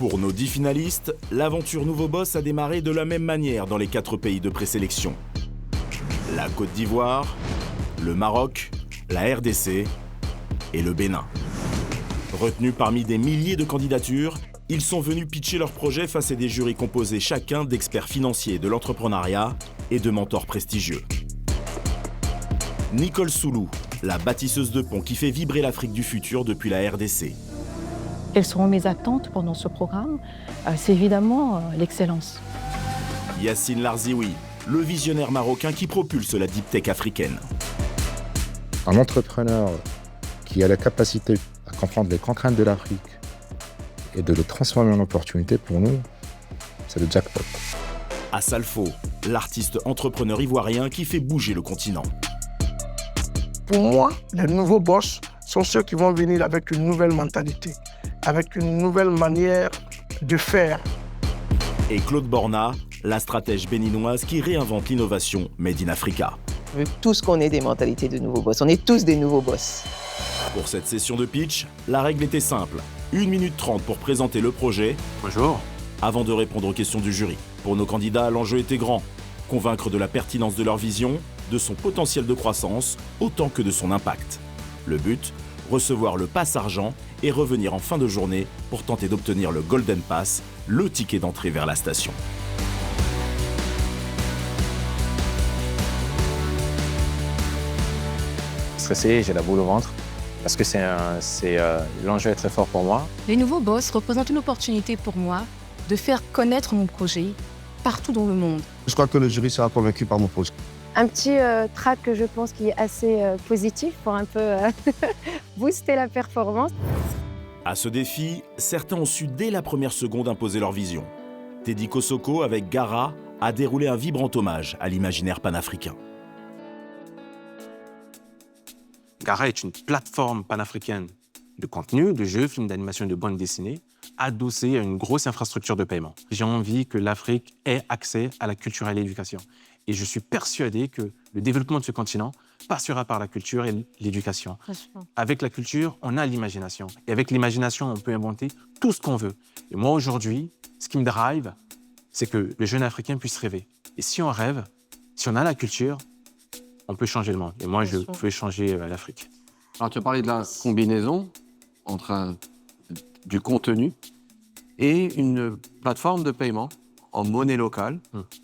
Pour nos 10 finalistes, l'aventure Nouveau Boss a démarré de la même manière dans les 4 pays de présélection. La Côte d'Ivoire, le Maroc, la RDC et le Bénin. Retenus parmi des milliers de candidatures, ils sont venus pitcher leur projet face à des jurys composés chacun d'experts financiers de l'entrepreneuriat et de mentors prestigieux. Nicole Soulou, la bâtisseuse de ponts qui fait vibrer l'Afrique du futur depuis la RDC. Quelles seront mes attentes pendant ce programme? C'est évidemment l'excellence. Yassine Larzioui, le visionnaire marocain qui propulse la deep tech africaine. Un entrepreneur qui a la capacité à comprendre les contraintes de l'Afrique et de les transformer en opportunité, pour nous, c'est le jackpot. Assalfo, l'artiste entrepreneur ivoirien qui fait bouger le continent. Pour moi, les nouveaux boss sont ceux qui vont venir avec une nouvelle mentalité, avec une nouvelle manière de faire. Et Claude Borna, la stratège béninoise qui réinvente l'innovation Made in Africa. On veut tous qu'on ait des mentalités de nouveaux boss. On est tous des nouveaux boss. Pour cette session de pitch, la règle était simple. 1 minute 30 pour présenter le projet. Bonjour. Avant de répondre aux questions du jury. Pour nos candidats, l'enjeu était grand. Convaincre de la pertinence de leur vision, de son potentiel de croissance, autant que de son impact. Le but, recevoir le pass argent et revenir en fin de journée pour tenter d'obtenir le Golden Pass, le ticket d'entrée vers la station. Stressé, j'ai la boule au ventre parce que l'enjeu est très fort pour moi. Les nouveaux boss représentent une opportunité pour moi de faire connaître mon projet partout dans le monde. Je crois que le jury sera convaincu par mon projet. Un petit track que je pense qui est assez positif pour un peu booster la performance. À ce défi, certains ont su dès la première seconde imposer leur vision. Teddy Kosoko, avec Gara, a déroulé un vibrant hommage à l'imaginaire panafricain. Gara est une plateforme panafricaine de contenu, de jeux, films d'animation et de bande dessinée, adossée à une grosse infrastructure de paiement. J'ai envie que l'Afrique ait accès à la culture et à l'éducation. Et je suis persuadé que le développement de ce continent passera par la culture et l'éducation. Avec la culture, on a l'imagination. Et avec l'imagination, on peut inventer tout ce qu'on veut. Et moi, aujourd'hui, ce qui me drive, c'est que le jeune Africain puisse rêver. Et si on rêve, si on a la culture, on peut changer le monde. Et moi, je veux changer l'Afrique. Alors, tu as parlé de la combinaison entre du contenu et une plateforme de paiement en monnaie locale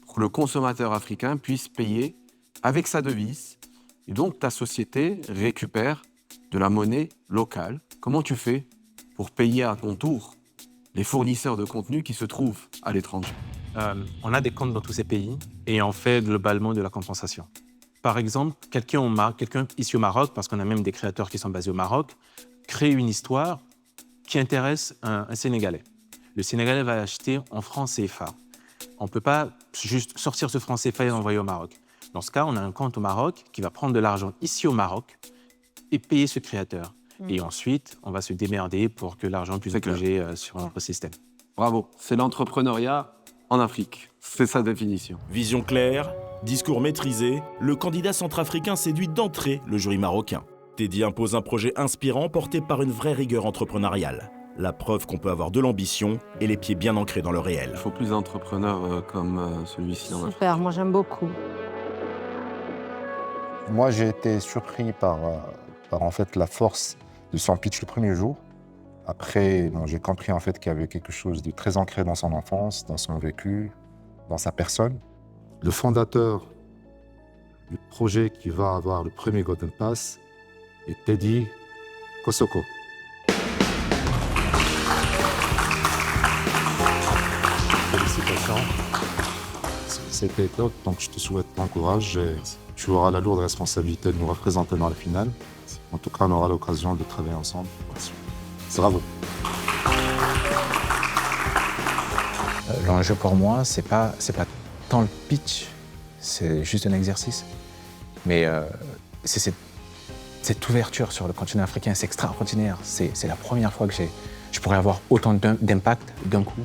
pour que le consommateur africain puisse payer avec sa devise. Et donc, ta société récupère de la monnaie locale. Comment tu fais pour payer à ton tour les fournisseurs de contenu qui se trouvent à l'étranger? On a des comptes dans tous ces pays et on fait globalement de la compensation. Par exemple, quelqu'un ici au Maroc, parce qu'on a même des créateurs qui sont basés au Maroc, crée une histoire qui intéresse un Sénégalais. Le Sénégalais va acheter en francs CFA. On ne peut pas juste sortir ce franc CFA et l'envoyer au Maroc. Dans ce cas, on a un compte au Maroc qui va prendre de l'argent ici au Maroc et payer ce créateur. Et ensuite, on va se démerder pour que l'argent puisse bouger sur notre système. Bravo, c'est l'entrepreneuriat en Afrique. C'est sa définition. Vision claire, discours maîtrisé, le candidat centrafricain séduit d'entrée le jury marocain. Teddy impose un projet inspirant porté par une vraie rigueur entrepreneuriale. La preuve qu'on peut avoir de l'ambition et les pieds bien ancrés dans le réel. Il faut plus d'entrepreneurs comme celui-ci en Afrique. Super, moi j'aime beaucoup. Moi, j'ai été surpris par en fait, la force de son pitch le premier jour. Après, j'ai compris en fait, qu'il y avait quelque chose de très ancré dans son enfance, dans son vécu, dans sa personne. Le fondateur du projet qui va avoir le premier Golden Pass est Teddy Kosoko. Félicitations. C'était top, donc je te souhaite bon courage et tu auras la lourde responsabilité de nous représenter dans la finale. En tout cas, on aura l'occasion de travailler ensemble. Bravo. L'enjeu pour moi, c'est pas tant le pitch, c'est juste un exercice. Mais c'est cette ouverture sur le continent africain, c'est extraordinaire. C'est la première fois que je pourrais avoir autant d'impact d'un coup.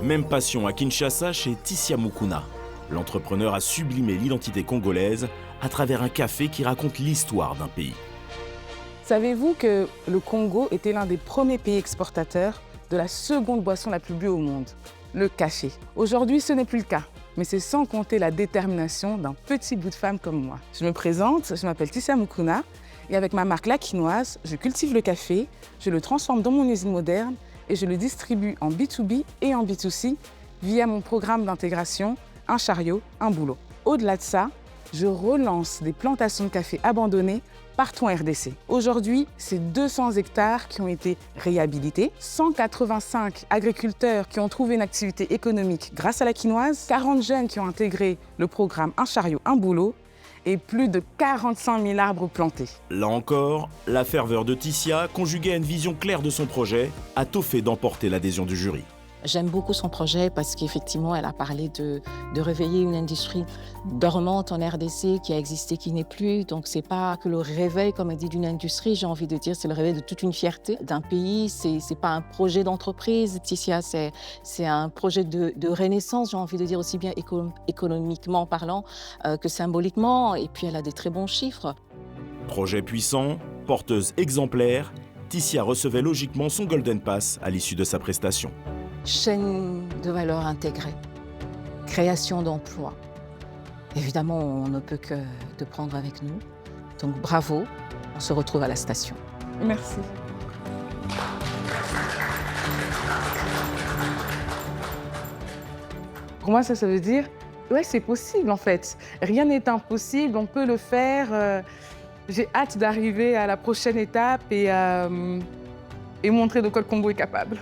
Même passion à Kinshasa chez Tissia Mukuna. L'entrepreneur a sublimé l'identité congolaise à travers un café qui raconte l'histoire d'un pays. Savez-vous que le Congo était l'un des premiers pays exportateurs de la seconde boisson la plus bu au monde, le café. Aujourd'hui, ce n'est plus le cas, mais c'est sans compter la détermination d'un petit bout de femme comme moi. Je me présente, je m'appelle Tissia Mukuna et avec ma marque La Quinoise, je cultive le café, je le transforme dans mon usine moderne et je le distribue en B2B et en B2C via mon programme d'intégration Un chariot, un boulot. Au-delà de ça, je relance des plantations de café abandonnées partout en RDC. Aujourd'hui, c'est 200 hectares qui ont été réhabilités, 185 agriculteurs qui ont trouvé une activité économique grâce à la quinoise, 40 jeunes qui ont intégré le programme Un chariot, un boulot et plus de 45 000 arbres plantés. Là encore, la ferveur de Tissia, conjuguée à une vision claire de son projet, a tout fait d'emporter l'adhésion du jury. J'aime beaucoup son projet parce qu'effectivement, elle a parlé de réveiller une industrie dormante en RDC qui a existé, qui n'est plus. Donc, c'est pas que le réveil, comme elle dit, d'une industrie, j'ai envie de dire, c'est le réveil de toute une fierté d'un pays. C'est pas un projet d'entreprise. Tissia, c'est un projet de renaissance, j'ai envie de dire, aussi bien économiquement parlant que symboliquement. Et puis, elle a des très bons chiffres. Projet puissant, porteuse exemplaire, Tissia recevait logiquement son Golden Pass à l'issue de sa prestation. Chaîne de valeur intégrée, création d'emplois. Évidemment, on ne peut que te prendre avec nous. Donc bravo, on se retrouve à la station. Merci. Pour moi, ça veut dire, ouais, c'est possible en fait. Rien n'est impossible, on peut le faire. J'ai hâte d'arriver à la prochaine étape et montrer de quoi le Congo est capable.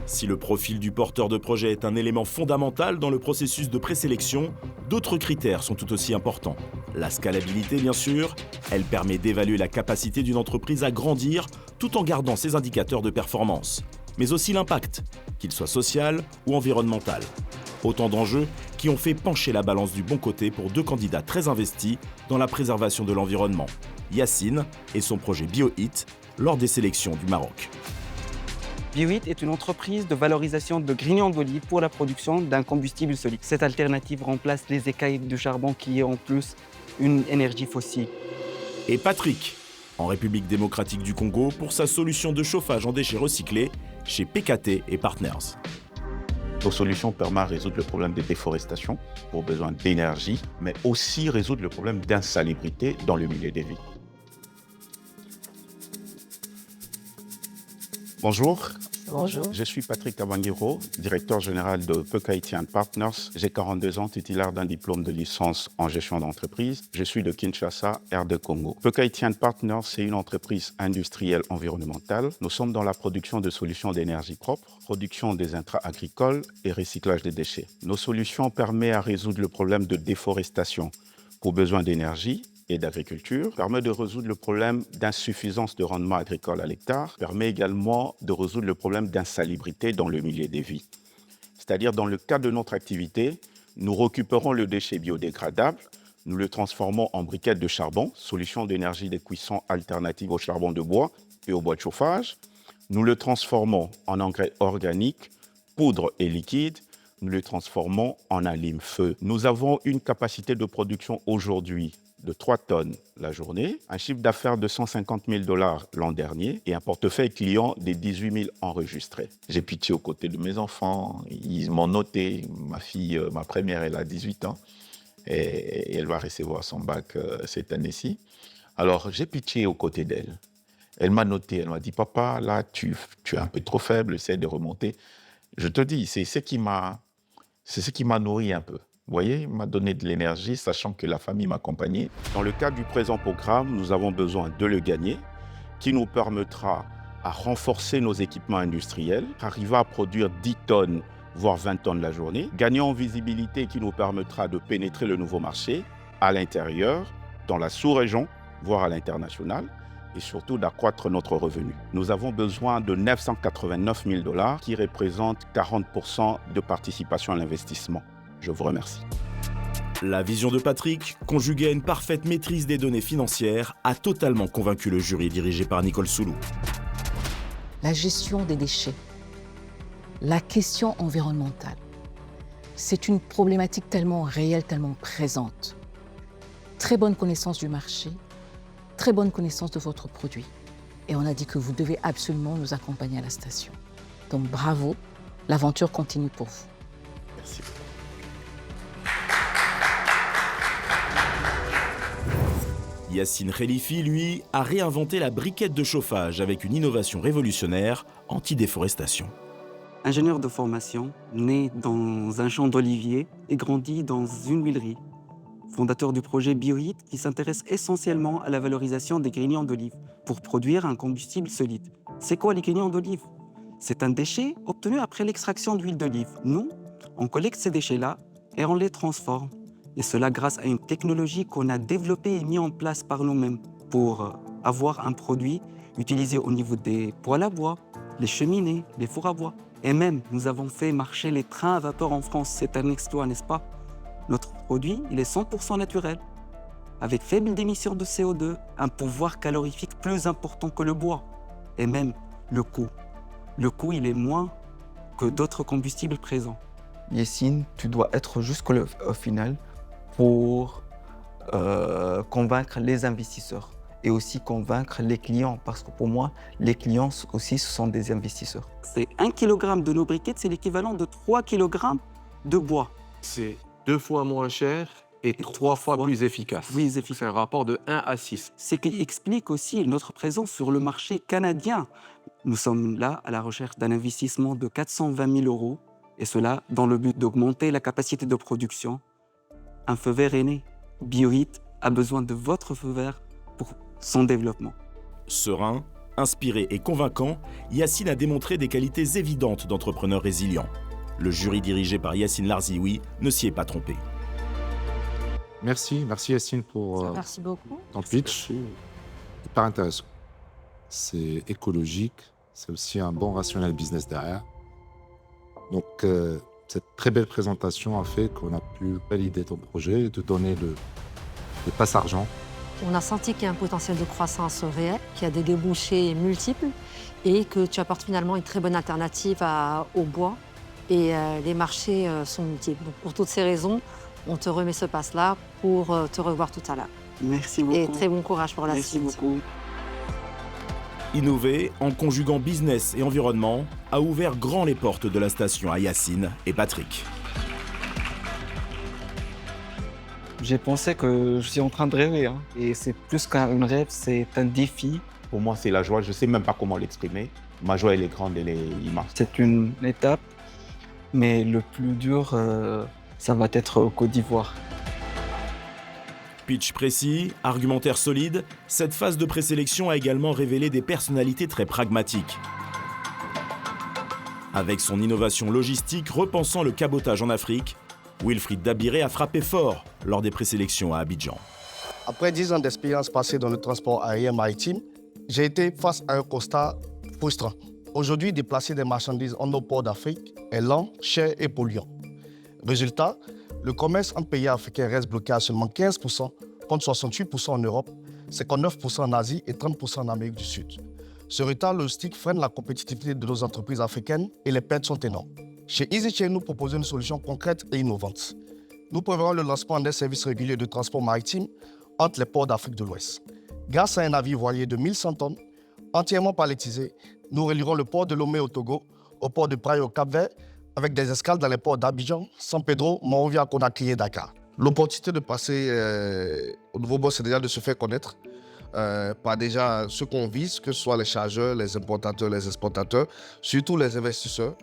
Si le profil du porteur de projet est un élément fondamental dans le processus de présélection, d'autres critères sont tout aussi importants. La scalabilité, bien sûr, elle permet d'évaluer la capacité d'une entreprise à grandir tout en gardant ses indicateurs de performance. Mais aussi l'impact, qu'il soit social ou environnemental. Autant d'enjeux qui ont fait pencher la balance du bon côté pour deux candidats très investis dans la préservation de l'environnement, Yacine et son projet BioHit lors des sélections du Maroc. BioHit est une entreprise de valorisation de grignon d'olive pour la production d'un combustible solide. Cette alternative remplace les écailles de charbon qui est en plus une énergie fossile. Et Patrick, en République démocratique du Congo, pour sa solution de chauffage en déchets recyclés chez PKT et Partners. Nos solutions permettent de résoudre le problème de déforestation pour besoin d'énergie, mais aussi résoudre le problème d'insalubrité dans le milieu des villes. Bonjour. Bonjour. Je suis Patrick Kabangiro, directeur général de PKT & Partners. J'ai 42 ans, titulaire d'un diplôme de licence en gestion d'entreprise. Je suis de Kinshasa, RD Congo. PKT & Partners, c'est une entreprise industrielle environnementale. Nous sommes dans la production de solutions d'énergie propre, production des intrants agricoles et recyclage des déchets. Nos solutions permettent à résoudre le problème de déforestation pour besoin d'énergie et d'agriculture, permet de résoudre le problème d'insuffisance de rendement agricole à l'hectare, permet également de résoudre le problème d'insalubrité dans le milieu des vies. C'est-à-dire, dans le cadre de notre activité, nous récupérons le déchet biodégradable, nous le transformons en briquettes de charbon, solution d'énergie de cuisson alternative au charbon de bois et au bois de chauffage. Nous le transformons en engrais organique, poudre et liquide. Nous le transformons en allume-feu. Nous avons une capacité de production aujourd'hui de 3 tonnes la journée, un chiffre d'affaires de 150 000 $ l'an dernier et un portefeuille client de 18 000 enregistrés. J'ai pitché aux côtés de mes enfants, ils m'ont noté. Ma fille, ma première, elle a 18 ans et elle va recevoir son bac cette année-ci. Alors, j'ai pitché aux côtés d'elle. Elle m'a noté, elle m'a dit « Papa, là, tu es un peu trop faible, essaie de remonter. » Je te dis, c'est ce qui m'a nourri un peu. Vous voyez, il m'a donné de l'énergie, sachant que la famille m'accompagnait. Dans le cadre du présent programme, nous avons besoin de le gagner, qui nous permettra à renforcer nos équipements industriels, arriver à produire 10 tonnes, voire 20 tonnes la journée, gagner en visibilité qui nous permettra de pénétrer le nouveau marché à l'intérieur, dans la sous-région, voire à l'international, et surtout d'accroître notre revenu. Nous avons besoin de 989 000 $ qui représentent 40% de participation à l'investissement. Je vous remercie. La vision de Patrick, conjuguée à une parfaite maîtrise des données financières, a totalement convaincu le jury dirigé par Nicole Soulou. La gestion des déchets, la question environnementale, c'est une problématique tellement réelle, tellement présente. Très bonne connaissance du marché, très bonne connaissance de votre produit. Et on a dit que vous devez absolument nous accompagner à la station. Donc bravo, l'aventure continue pour vous. Merci. Yacine Khelifi, lui, a réinventé la briquette de chauffage avec une innovation révolutionnaire anti-déforestation. Ingénieur de formation, né dans un champ d'oliviers et grandi dans une huilerie. Fondateur du projet BioHit qui s'intéresse essentiellement à la valorisation des graignons d'olive pour produire un combustible solide. C'est quoi les graignons d'olive? C'est un déchet obtenu après l'extraction d'huile d'olive. Nous, on collecte ces déchets-là et on les transforme. Et cela grâce à une technologie qu'on a développée et mise en place par nous-mêmes pour avoir un produit utilisé au niveau des poêles à bois, les cheminées, les fours à bois. Et même, nous avons fait marcher les trains à vapeur en France. C'est un exploit, n'est-ce pas? Notre produit, il est 100% naturel, avec faible émission de CO2, un pouvoir calorifique plus important que le bois. Et même le coût. Le coût, il est moins que d'autres combustibles présents. Yacine, tu dois être jusqu'au final pour convaincre les investisseurs et aussi convaincre les clients, parce que pour moi, les clients aussi, ce sont des investisseurs. C'est 1 kg de nos briquettes, c'est l'équivalent de 3 kg de bois. C'est 2 fois moins cher et 3 fois plus efficace. Oui, c'est un rapport de 1 à 6. Ce qui explique aussi notre présence sur le marché canadien. Nous sommes là à la recherche d'un investissement de 420 000 €, et cela dans le but d'augmenter la capacité de production. Un feu vert est né. BioHit a besoin de votre feu vert pour son développement. Serein, inspiré et convaincant, Yacine a démontré des qualités évidentes d'entrepreneur résilient. Le jury dirigé par Yacine Larzioui ne s'y est pas trompé. Merci Yacine pour Merci beaucoup. ton pitch. Hyper intéressant. C'est écologique, c'est aussi un bon rationnel business derrière. Donc cette très belle présentation a fait qu'on a pu valider ton projet et te donner le passe-argent. On a senti qu'il y a un potentiel de croissance réel, qu'il y a des débouchés multiples et que tu apportes finalement une très bonne alternative au bois. Et les marchés sont multiples. Donc pour toutes ces raisons, on te remet ce passe-là pour te revoir tout à l'heure. Merci beaucoup. Et très bon courage pour la suite. Merci beaucoup. Innover en conjuguant business et environnement a ouvert grand les portes de la station à Yacine et Patrick. J'ai pensé que je suis en train de rêver. Et c'est plus qu'un rêve, c'est un défi. Pour moi, c'est la joie. Je ne sais même pas comment l'exprimer. Ma joie, elle est grande, elle est immense. C'est une étape, mais le plus dur, ça va être au Côte d'Ivoire. Pitch précis, argumentaire solide, cette phase de présélection a également révélé des personnalités très pragmatiques. Avec son innovation logistique repensant le cabotage en Afrique, Wilfried Dabiré a frappé fort lors des présélections à Abidjan. Après 10 ans d'expérience passée dans le transport aérien maritime, j'ai été face à un constat frustrant. Aujourd'hui, déplacer des marchandises en nos ports d'Afrique est lent, cher et polluant. Résultat, le commerce entre pays africains reste bloqué à seulement 15%, contre 68% en Europe, 59% en Asie et 30% en Amérique du Sud. Ce retard logistique freine la compétitivité de nos entreprises africaines et les pertes sont énormes. Chez EasyChain, nous proposons une solution concrète et innovante. Nous prévoyons le lancement d'un service régulier de transport maritime entre les ports d'Afrique de l'Ouest. Grâce à un navire voilier de 1100 tonnes, entièrement palettisé, nous relierons le port de Lomé au Togo, au port de Praia au Cap-Vert, avec des escales dans les ports d'Abidjan, San Pedro, Monrovia, Conakry et Dakar. L'opportunité de passer au nouveau boss, c'est déjà de se faire connaître par déjà ceux qu'on vise, que ce soit les chargeurs, les importateurs, les exportateurs, surtout les investisseurs,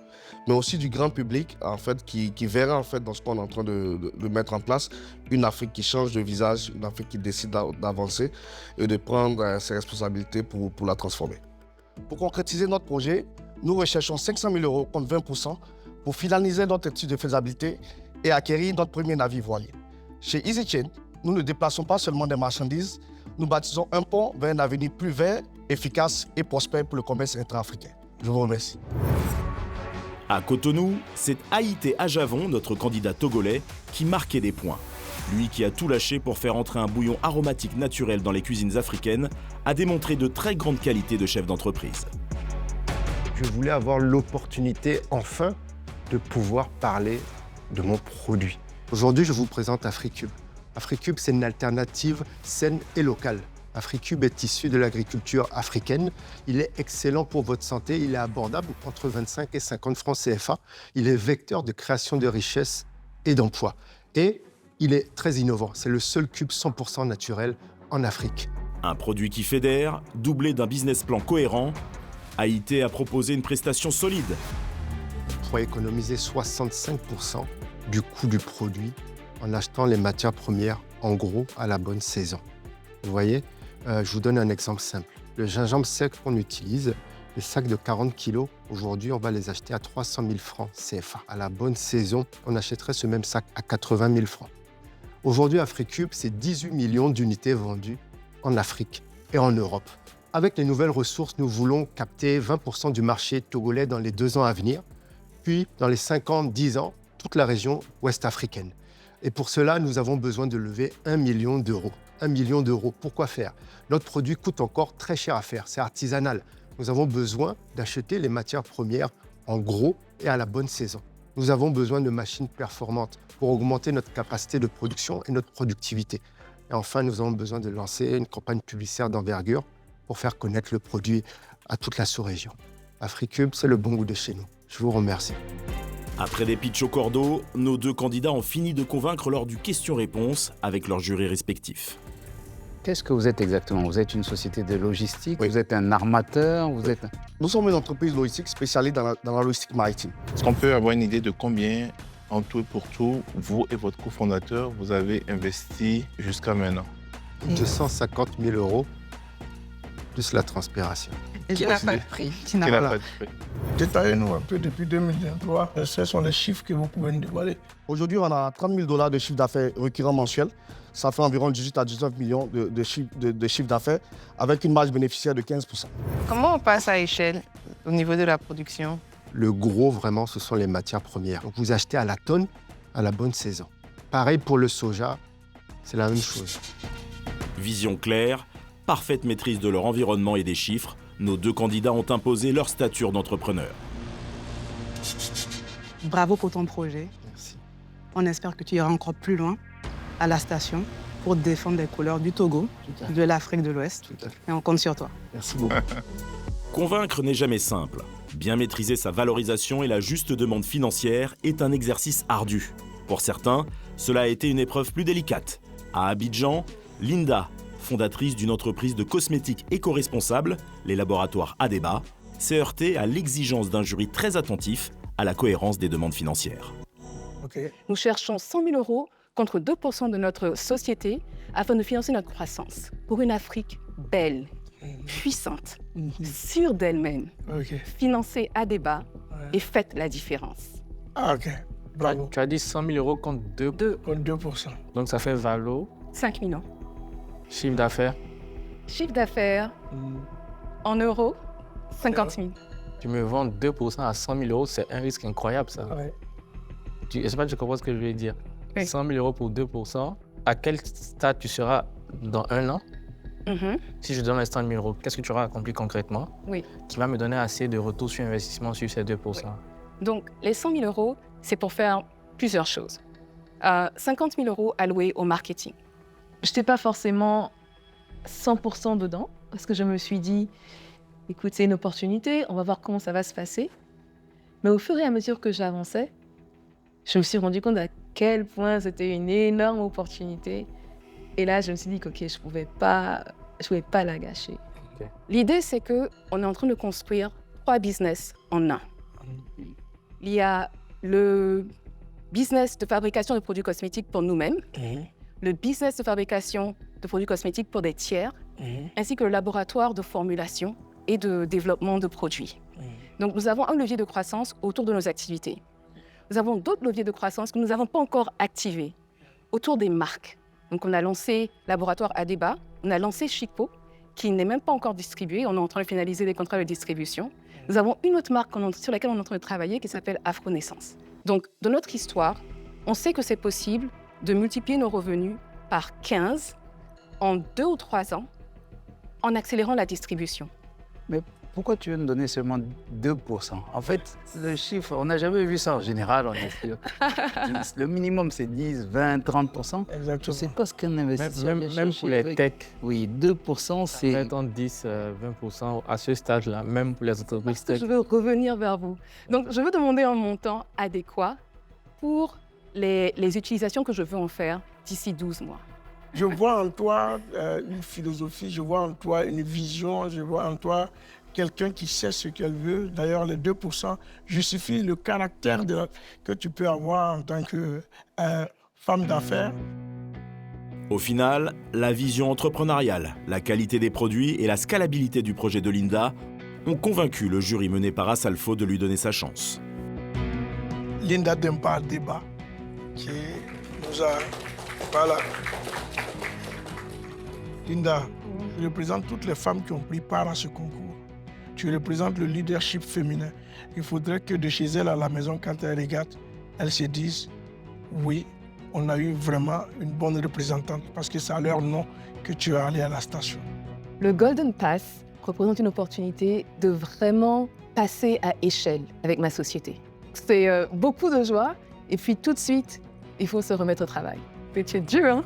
mais aussi du grand public en fait, qui verra en fait, dans ce qu'on est en train de mettre en place une Afrique qui change de visage, une Afrique qui décide d'avancer et de prendre ses responsabilités pour la transformer. Pour concrétiser notre projet, nous recherchons 500 000 € contre 20% pour finaliser notre étude de faisabilité et acquérir notre premier navire voilier. Chez EasyChain, nous ne déplaçons pas seulement des marchandises, nous bâtissons un pont vers un avenir plus vert, efficace et prospère pour le commerce intra-africain. Je vous remercie. À Cotonou, c'est Haïté Ajavon, notre candidat togolais, qui marquait des points. Lui qui a tout lâché pour faire entrer un bouillon aromatique naturel dans les cuisines africaines, a démontré de très grandes qualités de chef d'entreprise. Je voulais avoir l'opportunité, enfin, de pouvoir parler de mon produit. Aujourd'hui, je vous présente AfriCube. AfriCube, c'est une alternative saine et locale. AfriCube est issu de l'agriculture africaine. Il est excellent pour votre santé. Il est abordable entre 25 et 50 francs CFA. Il est vecteur de création de richesses et d'emplois. Et il est très innovant. C'est le seul cube 100% naturel en Afrique. Un produit qui fédère, doublé d'un business plan cohérent, AIT a proposé une prestation solide. On pourrait économiser 65% du coût du produit en achetant les matières premières en gros à la bonne saison. Vous voyez, je vous donne un exemple simple. Le gingembre sec qu'on utilise, les sacs de 40 kg, aujourd'hui, on va les acheter à 300 000 francs CFA. À la bonne saison, on achèterait ce même sac à 80 000 francs. Aujourd'hui, AfriCube, c'est 18 millions d'unités vendues en Afrique et en Europe. Avec les nouvelles ressources, nous voulons capter 20% du marché togolais dans les 2 ans à venir, puis dans les 5 ans, 10 ans, toute la région ouest africaine. Et pour cela, nous avons besoin de lever 1 million d'euros. 1 million d'euros, pourquoi faire? Notre produit coûte encore très cher à faire, c'est artisanal. Nous avons besoin d'acheter les matières premières en gros et à la bonne saison. Nous avons besoin de machines performantes pour augmenter notre capacité de production et notre productivité. Et enfin, nous avons besoin de lancer une campagne publicitaire d'envergure pour faire connaître le produit à toute la sous-région. AfriCube, c'est le bon goût de chez nous. Je vous remercie. Après des pitchs au cordeau, nos 2 candidats ont fini de convaincre lors du question-réponse avec leurs jurys respectifs. Qu'est-ce que vous êtes exactement? Vous êtes une société de logistique, oui. Vous êtes un armateur, vous êtes... Nous sommes une entreprise logistique spécialisée dans la logistique maritime. Est-ce qu'on peut avoir une idée de combien, en tout et pour tout, vous et votre cofondateur, vous avez investi jusqu'à maintenant? 250 000 euros, plus la transpiration. Et qui n'a pas de prix. Qui n'a pas de prix. Détaillez-nous un peu depuis 2023, ce sont les chiffres que vous pouvez nous dévoiler. Aujourd'hui, on a 30 000 $ de chiffre d'affaires récurrent mensuel. Ça fait environ 18 à 19 millions de chiffre d'affaires avec une marge bénéficiaire de 15%. Comment on passe à échelle au niveau de la production? Le gros, vraiment, ce sont les matières premières. Donc, vous achetez à la tonne, à la bonne saison. Pareil pour le soja, c'est la même chose. Vision claire, parfaite maîtrise de leur environnement et des chiffres, nos 2 candidats ont imposé leur stature d'entrepreneur. Bravo pour ton projet. Merci. On espère que tu iras encore plus loin à la station pour défendre les couleurs du Togo, de l'Afrique de l'Ouest. Et on compte sur toi. Merci beaucoup. Convaincre n'est jamais simple. Bien maîtriser sa valorisation et la juste demande financière est un exercice ardu. Pour certains, cela a été une épreuve plus délicate. À Abidjan, Linda, fondatrice d'une entreprise de cosmétiques éco-responsables, les laboratoires Adeba, s'est heurtée à l'exigence d'un jury très attentif à la cohérence des demandes financières. Nous cherchons 100 000 € contre 2% de notre société afin de financer notre croissance pour une Afrique belle, puissante, sûre d'elle-même, financée à débat et faite la différence. Ah, ok. Bravo. Tu as dit 100 000 € contre 2%. Contre 2%. Donc ça fait valo. 5 millions. Chiffre d'affaires. Chiffre d'affaires en euros, 50 000. Tu me vends 2% à 100 000 €, c'est un risque incroyable, ça. Ouais. Je ne sais pas si tu comprends ce que je veux dire. Oui. 100 000 € pour 2%, à quel stade tu seras dans 1 an? Si je donne les 100 000 €, qu'est-ce que tu auras accompli concrètement qui va me donner assez de retour sur investissement sur ces 2%? Donc, les 100 000 €, c'est pour faire plusieurs choses. 50 000 € alloués au marketing. Je n'étais pas forcément 100% dedans, parce que je me suis dit, écoute, c'est une opportunité, on va voir comment ça va se passer. Mais au fur et à mesure que j'avançais, je me suis rendu compte à quel point c'était une énorme opportunité. Et là, je me suis dit que je ne pouvais pas la gâcher. L'idée, c'est qu'on est en train de construire 3 business en un. Il y a le business de fabrication de produits cosmétiques pour nous-mêmes, le business de fabrication de produits cosmétiques pour des tiers, ainsi que le laboratoire de formulation et de développement de produits. Donc, nous avons un levier de croissance autour de nos activités. Nous avons d'autres leviers de croissance que nous n'avons pas encore activés autour des marques. Donc, on a lancé Laboratoire Adeba, on a lancé Chico, qui n'est même pas encore distribué. On est en train de finaliser les contrats de distribution. Nous avons une autre marque sur laquelle on est en train de travailler qui s'appelle Afro-Naissance. Donc, dans notre histoire, on sait que c'est possible de multiplier nos revenus par 15 en 2 ou 3 ans en accélérant la distribution. Mais pourquoi tu veux nous donner seulement 2%? En fait, le chiffre, on n'a jamais vu ça en général. On est sûr. Le minimum, c'est 10, 20, 30%. Exactement. Je ne sais pas ce qu'un investisseur... Même pour les tech. Oui, 2%, c'est... Mettons 10, 20% à ce stade-là, même pour les entreprises tech. Je veux revenir vers vous. Donc, je veux demander un montant adéquat pour les utilisations que je veux en faire d'ici 12 mois. Je vois en toi une philosophie, je vois en toi une vision, je vois en toi quelqu'un qui sait ce qu'elle veut. D'ailleurs, les 2% justifient le caractère que tu peux avoir en tant que femme d'affaires. Au final, la vision entrepreneuriale, la qualité des produits et la scalabilité du projet de Linda ont convaincu le jury mené par Assalfo de lui donner sa chance. Linda Dempa Deba, qui nous a... Voilà. Linda, tu représentes toutes les femmes qui ont pris part à ce concours. Tu représentes le leadership féminin. Il faudrait que de chez elle à la maison, quand elle regarde, elles se disent « Oui, on a eu vraiment une bonne représentante parce que c'est à leur nom que tu es allé à la station. » Le Golden Pass représente une opportunité de vraiment passer à échelle avec ma société. C'est beaucoup de joie et puis tout de suite, il faut se remettre au travail. C'est dur, hein?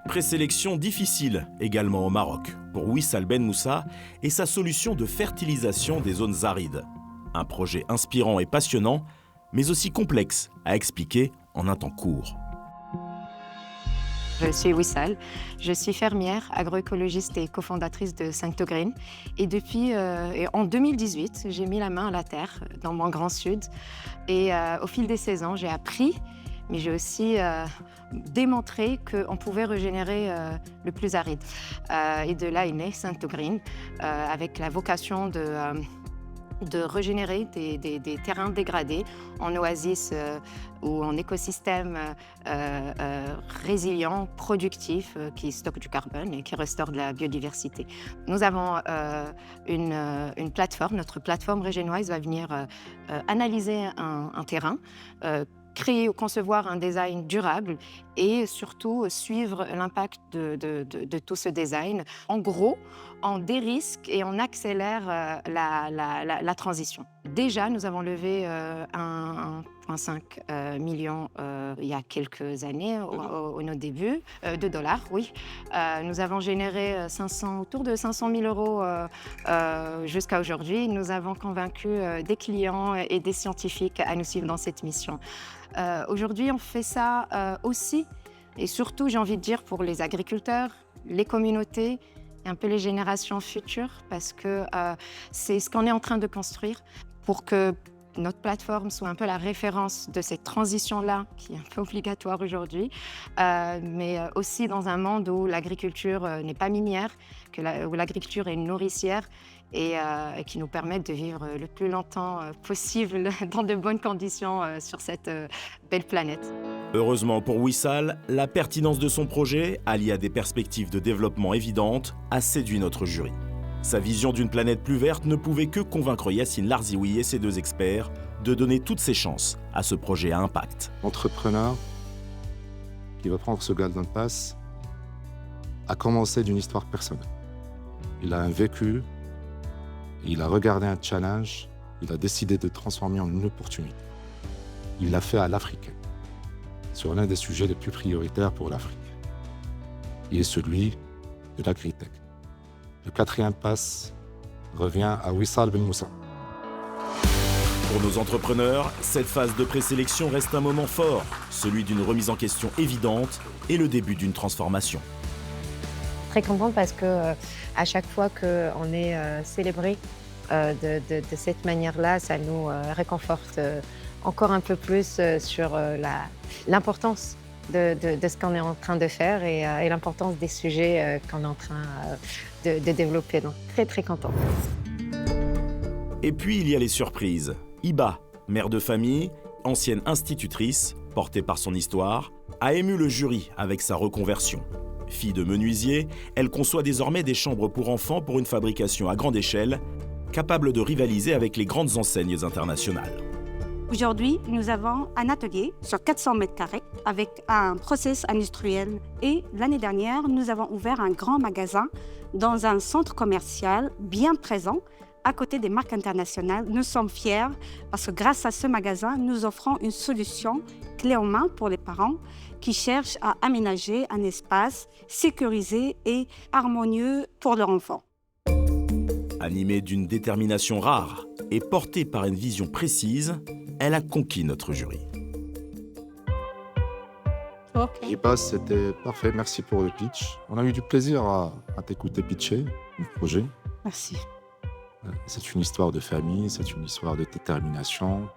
Présélection difficile également au Maroc pour Wissal Ben Moussa et sa solution de fertilisation des zones arides. Un projet inspirant et passionnant, mais aussi complexe à expliquer en un temps court. Je suis Wissal, je suis fermière, agroécologiste et cofondatrice de Saint-Green. Et depuis, en 2018, j'ai mis la main à la terre dans mon Grand Sud. Et au fil des saisons, j'ai appris, mais j'ai aussi démontré qu'on pouvait régénérer le plus aride. Et de là est né Saint-Green, avec la vocation de régénérer des terrains dégradés en oasis ou en écosystème résilient, productif, qui stocke du carbone et qui restaure de la biodiversité. Nous avons une plateforme, notre plateforme Régénoise va venir analyser un terrain, créer ou concevoir un design durable et surtout suivre l'impact de tout ce design. En gros, on dérisque et on accélère la transition. Déjà, nous avons levé 1,5 million il y a quelques années, au début, de dollars, oui. Nous avons généré autour de 500 000 euros jusqu'à aujourd'hui. Nous avons convaincu des clients et des scientifiques à nous suivre dans cette mission. Aujourd'hui, on fait ça aussi, et surtout, j'ai envie de dire, pour les agriculteurs, les communautés, et un peu les générations futures, parce que c'est ce qu'on est en train de construire pour que notre plateforme soit un peu la référence de cette transition-là, qui est un peu obligatoire aujourd'hui, mais aussi dans un monde où l'agriculture n'est pas minière, où l'agriculture est nourricière, et qui nous permettent de vivre le plus longtemps possible dans de bonnes conditions sur cette belle planète. Heureusement pour Wissal, la pertinence de son projet, alliée à des perspectives de développement évidentes, a séduit notre jury. Sa vision d'une planète plus verte ne pouvait que convaincre Yacine Larzioui et ses deux experts de donner toutes ses chances à ce projet à impact. L'entrepreneur qui va prendre ce Golden Pass a commencé d'une histoire personnelle. Il a un vécu, il a regardé un challenge, il a décidé de transformer en une opportunité. Il l'a fait à l'Africain, sur l'un des sujets les plus prioritaires pour l'Afrique. Il est celui de l'agritech. Le 4e pass revient à Wissal Ben Moussa. Pour nos entrepreneurs, cette phase de présélection reste un moment fort, celui d'une remise en question évidente et le début d'une transformation. Très contente parce que à chaque fois qu'on est célébré de cette manière-là, ça nous réconforte encore un peu plus sur l'importance de ce qu'on est en train de faire et l'importance des sujets qu'on est en train de développer. Donc très très contente. Et puis il y a les surprises. Iba, mère de famille, ancienne institutrice, portée par son histoire, a ému le jury avec sa reconversion. Fille de menuisier, elle conçoit désormais des chambres pour enfants pour une fabrication à grande échelle, capable de rivaliser avec les grandes enseignes internationales. Aujourd'hui, nous avons un atelier sur 400 mètres carrés avec un process industriel. Et l'année dernière, nous avons ouvert un grand magasin dans un centre commercial bien présent à côté des marques internationales. Nous sommes fiers parce que grâce à ce magasin, nous offrons une solution clé en main pour les parents qui cherchent à aménager un espace sécurisé et harmonieux pour leur enfant. Animée d'une détermination rare et portée par une vision précise, elle a conquis notre jury. Hiba, c'était parfait. Merci pour le pitch. On a eu du plaisir à t'écouter pitcher le projet. Merci. C'est une histoire de famille, c'est une histoire de détermination.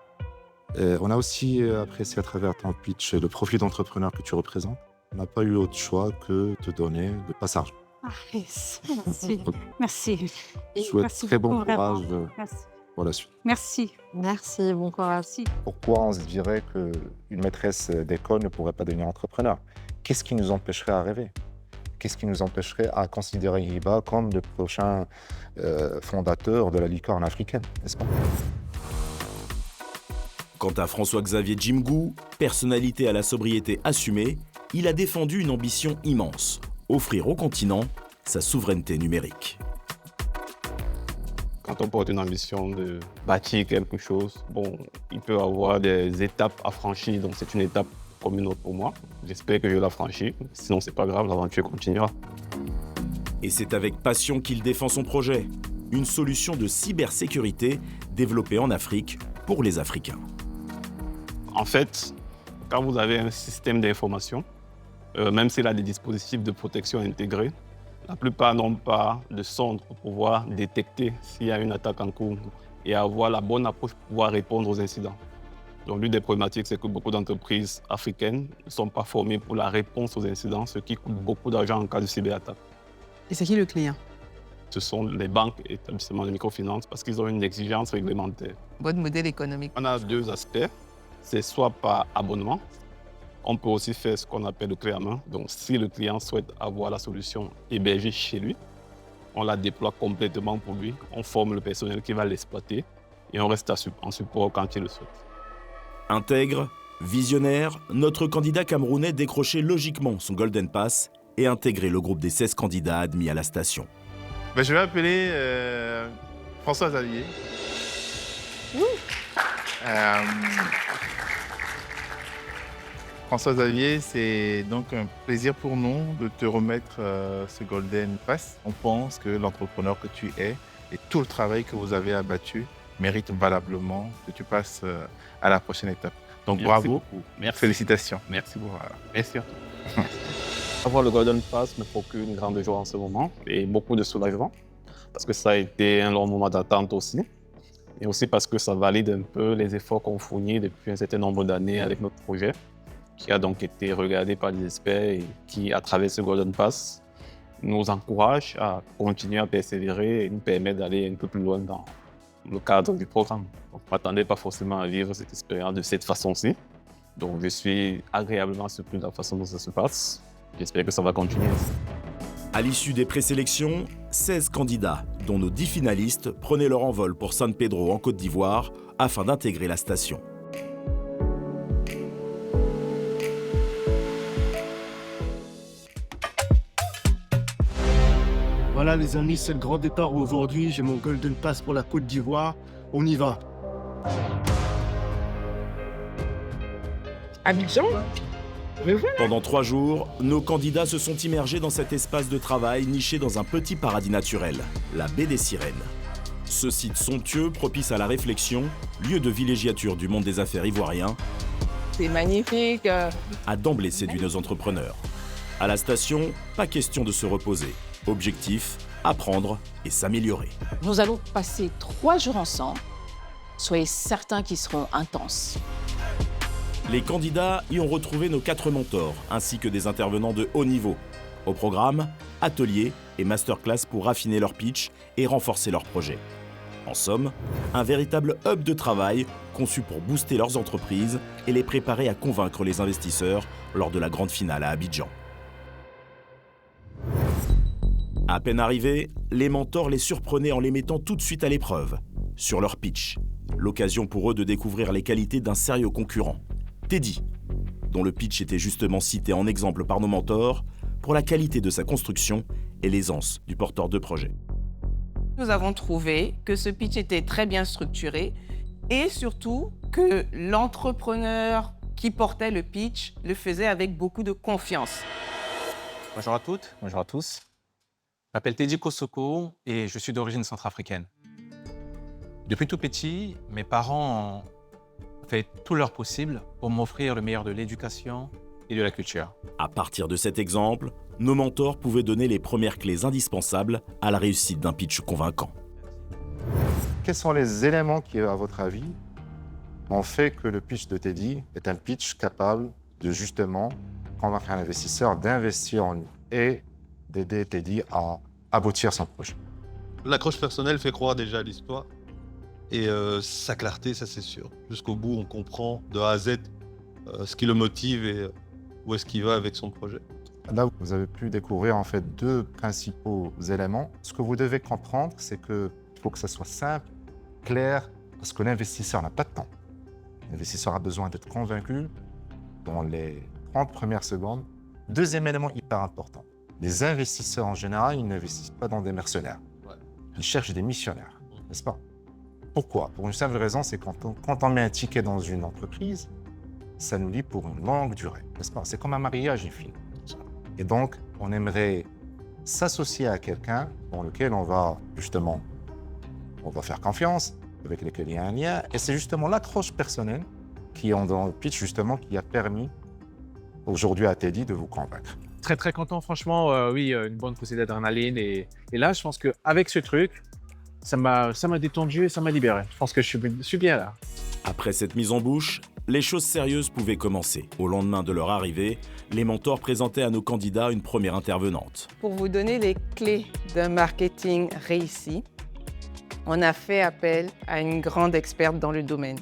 Et on a aussi apprécié à travers ton pitch le profil d'entrepreneur que tu représentes. On n'a pas eu autre choix que de te donner le passage. Ah, yes. Merci. Merci. Je souhaite Merci très bon beaucoup, courage vraiment. Merci. pour la suite. Merci. Merci, bon courage. Pourquoi on se dirait qu'une maîtresse d'école ne pourrait pas devenir entrepreneur? Qu'est-ce qui nous empêcherait à rêver? Qu'est-ce qui nous empêcherait à considérer Hiba comme le prochain fondateur de la licorne africaine, n'est-ce pas? Quant à François-Xavier Djimgou, personnalité à la sobriété assumée, il a défendu une ambition immense, offrir au continent sa souveraineté numérique. Quand on porte une ambition de bâtir quelque chose, il peut y avoir des étapes à franchir, donc c'est une étape comme une autre pour moi. J'espère que je la franchis, sinon c'est pas grave, l'aventure continuera. Et c'est avec passion qu'il défend son projet, une solution de cybersécurité développée en Afrique pour les Africains. En fait, quand vous avez un système d'information, même s'il a des dispositifs de protection intégrés, la plupart n'ont pas de sonde pour pouvoir détecter s'il y a une attaque en cours et avoir la bonne approche pour pouvoir répondre aux incidents. Donc l'une des problématiques, c'est que beaucoup d'entreprises africaines ne sont pas formées pour la réponse aux incidents, ce qui coûte beaucoup d'argent en cas de cyberattaque. Et c'est qui le client? Ce sont les banques et établissements de microfinance parce qu'ils ont une exigence réglementaire. Votre modèle économique? On a deux aspects. C'est soit par abonnement. On peut aussi faire ce qu'on appelle le clé à main. Donc, si le client souhaite avoir la solution hébergée chez lui, on la déploie complètement pour lui. On forme le personnel qui va l'exploiter et on reste en support quand il le souhaite. Intègre, visionnaire, notre candidat camerounais décrochait logiquement son Golden Pass et intégrait le groupe des 16 candidats admis à la station. Je vais appeler François-Xavier. François-Xavier, c'est donc un plaisir pour nous de te remettre ce Golden Pass. On pense que l'entrepreneur que tu es et tout le travail que vous avez abattu mérite valablement que tu passes à la prochaine étape. Donc Merci bravo, beaucoup. Merci. Félicitations. Merci beaucoup. Merci à toi. Avoir le Golden Pass me procure une grande joie en ce moment et beaucoup de soulagement parce que ça a été un long moment d'attente aussi et aussi parce que ça valide un peu les efforts qu'on fournit depuis un certain nombre d'années avec notre projet qui a donc été regardé par des experts et qui, à travers ce Golden Pass, nous encourage à continuer à persévérer et nous permet d'aller un peu plus loin dans le cadre du programme. Donc, je ne m'attendais pas forcément à vivre cette expérience de cette façon-ci. Donc, je suis agréablement surpris de la façon dont ça se passe. J'espère que ça va continuer. À l'issue des présélections, 16 candidats, dont nos 10 finalistes, prenaient leur envol pour San Pedro en Côte d'Ivoire afin d'intégrer la station. Voilà les amis, c'est le grand départ aujourd'hui. J'ai mon Golden Pass pour la Côte d'Ivoire. On y va. Abidjan? Pendant 3 jours, nos candidats se sont immergés dans cet espace de travail niché dans un petit paradis naturel, la baie des Sirènes. Ce site somptueux, propice à la réflexion, lieu de villégiature du monde des affaires ivoirien, C'est magnifique. a d'emblée séduit nos entrepreneurs. À la station, pas question de se reposer. Objectif, apprendre et s'améliorer. Nous allons passer 3 jours ensemble. Soyez certains qu'ils seront intenses. Les candidats y ont retrouvé nos 4 mentors, ainsi que des intervenants de haut niveau. Au programme, ateliers et masterclass pour raffiner leur pitch et renforcer leur projet. En somme, un véritable hub de travail conçu pour booster leurs entreprises et les préparer à convaincre les investisseurs lors de la grande finale à Abidjan. À peine arrivés, les mentors les surprenaient en les mettant tout de suite à l'épreuve, sur leur pitch. l'occasion pour eux de découvrir les qualités d'un sérieux concurrent, Teddy, dont le pitch était justement cité en exemple par nos mentors pour la qualité de sa construction et l'aisance du porteur de projet. Nous avons trouvé que ce pitch était très bien structuré et surtout que l'entrepreneur qui portait le pitch le faisait avec beaucoup de confiance. Bonjour à toutes, bonjour à tous. Je m'appelle Teddy Kosoko et je suis d'origine centrafricaine. Depuis tout petit, mes parents ont fait tout leur possible pour m'offrir le meilleur de l'éducation et de la culture. À partir de cet exemple, nos mentors pouvaient donner les premières clés indispensables à la réussite d'un pitch convaincant. Quels sont les éléments qui, à votre avis, ont fait que le pitch de Teddy est un pitch capable de justement convaincre un investisseur d'investir en lui et d'aider Teddy à aboutir son projet? L'accroche personnelle fait croire déjà à l'histoire et sa clarté, ça c'est sûr. Jusqu'au bout, on comprend de A à Z ce qui le motive et où est-ce qu'il va avec son projet. Là, vous avez pu découvrir en fait deux principaux éléments. Ce que vous devez comprendre, c'est qu'il faut que ça soit simple, clair, parce que l'investisseur n'a pas de temps. L'investisseur a besoin d'être convaincu dans les 30 premières secondes. Deuxième élément hyper important. Les investisseurs en général, ils n'investissent pas dans des mercenaires. Ils cherchent des missionnaires, n'est-ce pas? Pourquoi? Pour une simple raison, c'est quand on met un ticket dans une entreprise, ça nous lie pour une longue durée, n'est-ce pas? C'est comme un mariage, une fille. Et donc, on aimerait s'associer à quelqu'un dans lequel on va faire confiance, avec lequel il y a un lien. Et c'est justement l'accroche personnelle qui est dans le pitch, justement, qui a permis aujourd'hui à Teddy de vous convaincre. Très, très content, franchement. Oui, une bonne poussée d'adrénaline. Et là, je pense qu'avec ce truc, ça m'a détendu et ça m'a libéré. Je pense que je suis bien là. Après cette mise en bouche, les choses sérieuses pouvaient commencer. Au lendemain de leur arrivée, les mentors présentaient à nos candidats une première intervenante. Pour vous donner les clés d'un marketing réussi, on a fait appel à une grande experte dans le domaine.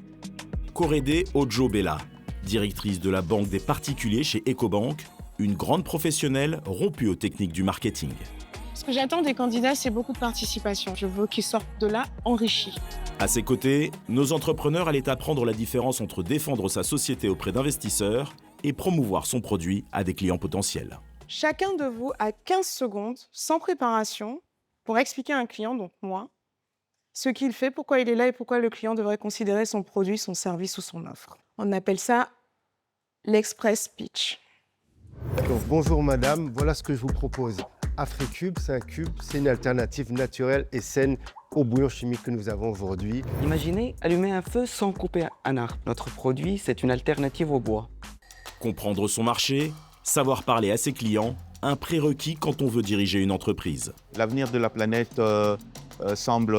Korede Ojo-Bella, directrice de la banque des particuliers chez Ecobank, une grande professionnelle rompue aux techniques du marketing. Ce que j'attends des candidats, c'est beaucoup de participation. Je veux qu'ils sortent de là enrichis. À ses côtés, nos entrepreneurs allaient apprendre la différence entre défendre sa société auprès d'investisseurs et promouvoir son produit à des clients potentiels. Chacun de vous a 15 secondes, sans préparation, pour expliquer à un client, donc moi, ce qu'il fait, pourquoi il est là et pourquoi le client devrait considérer son produit, son service ou son offre. On appelle ça l'express pitch. Donc, bonjour madame, voilà ce que je vous propose. AfriCube, c'est un cube, c'est une alternative naturelle et saine au bouillon chimique que nous avons aujourd'hui. Imaginez allumer un feu sans couper un arbre. Notre produit, c'est une alternative au bois. Comprendre son marché, savoir parler à ses clients, un prérequis quand on veut diriger une entreprise. L'avenir de la planète semble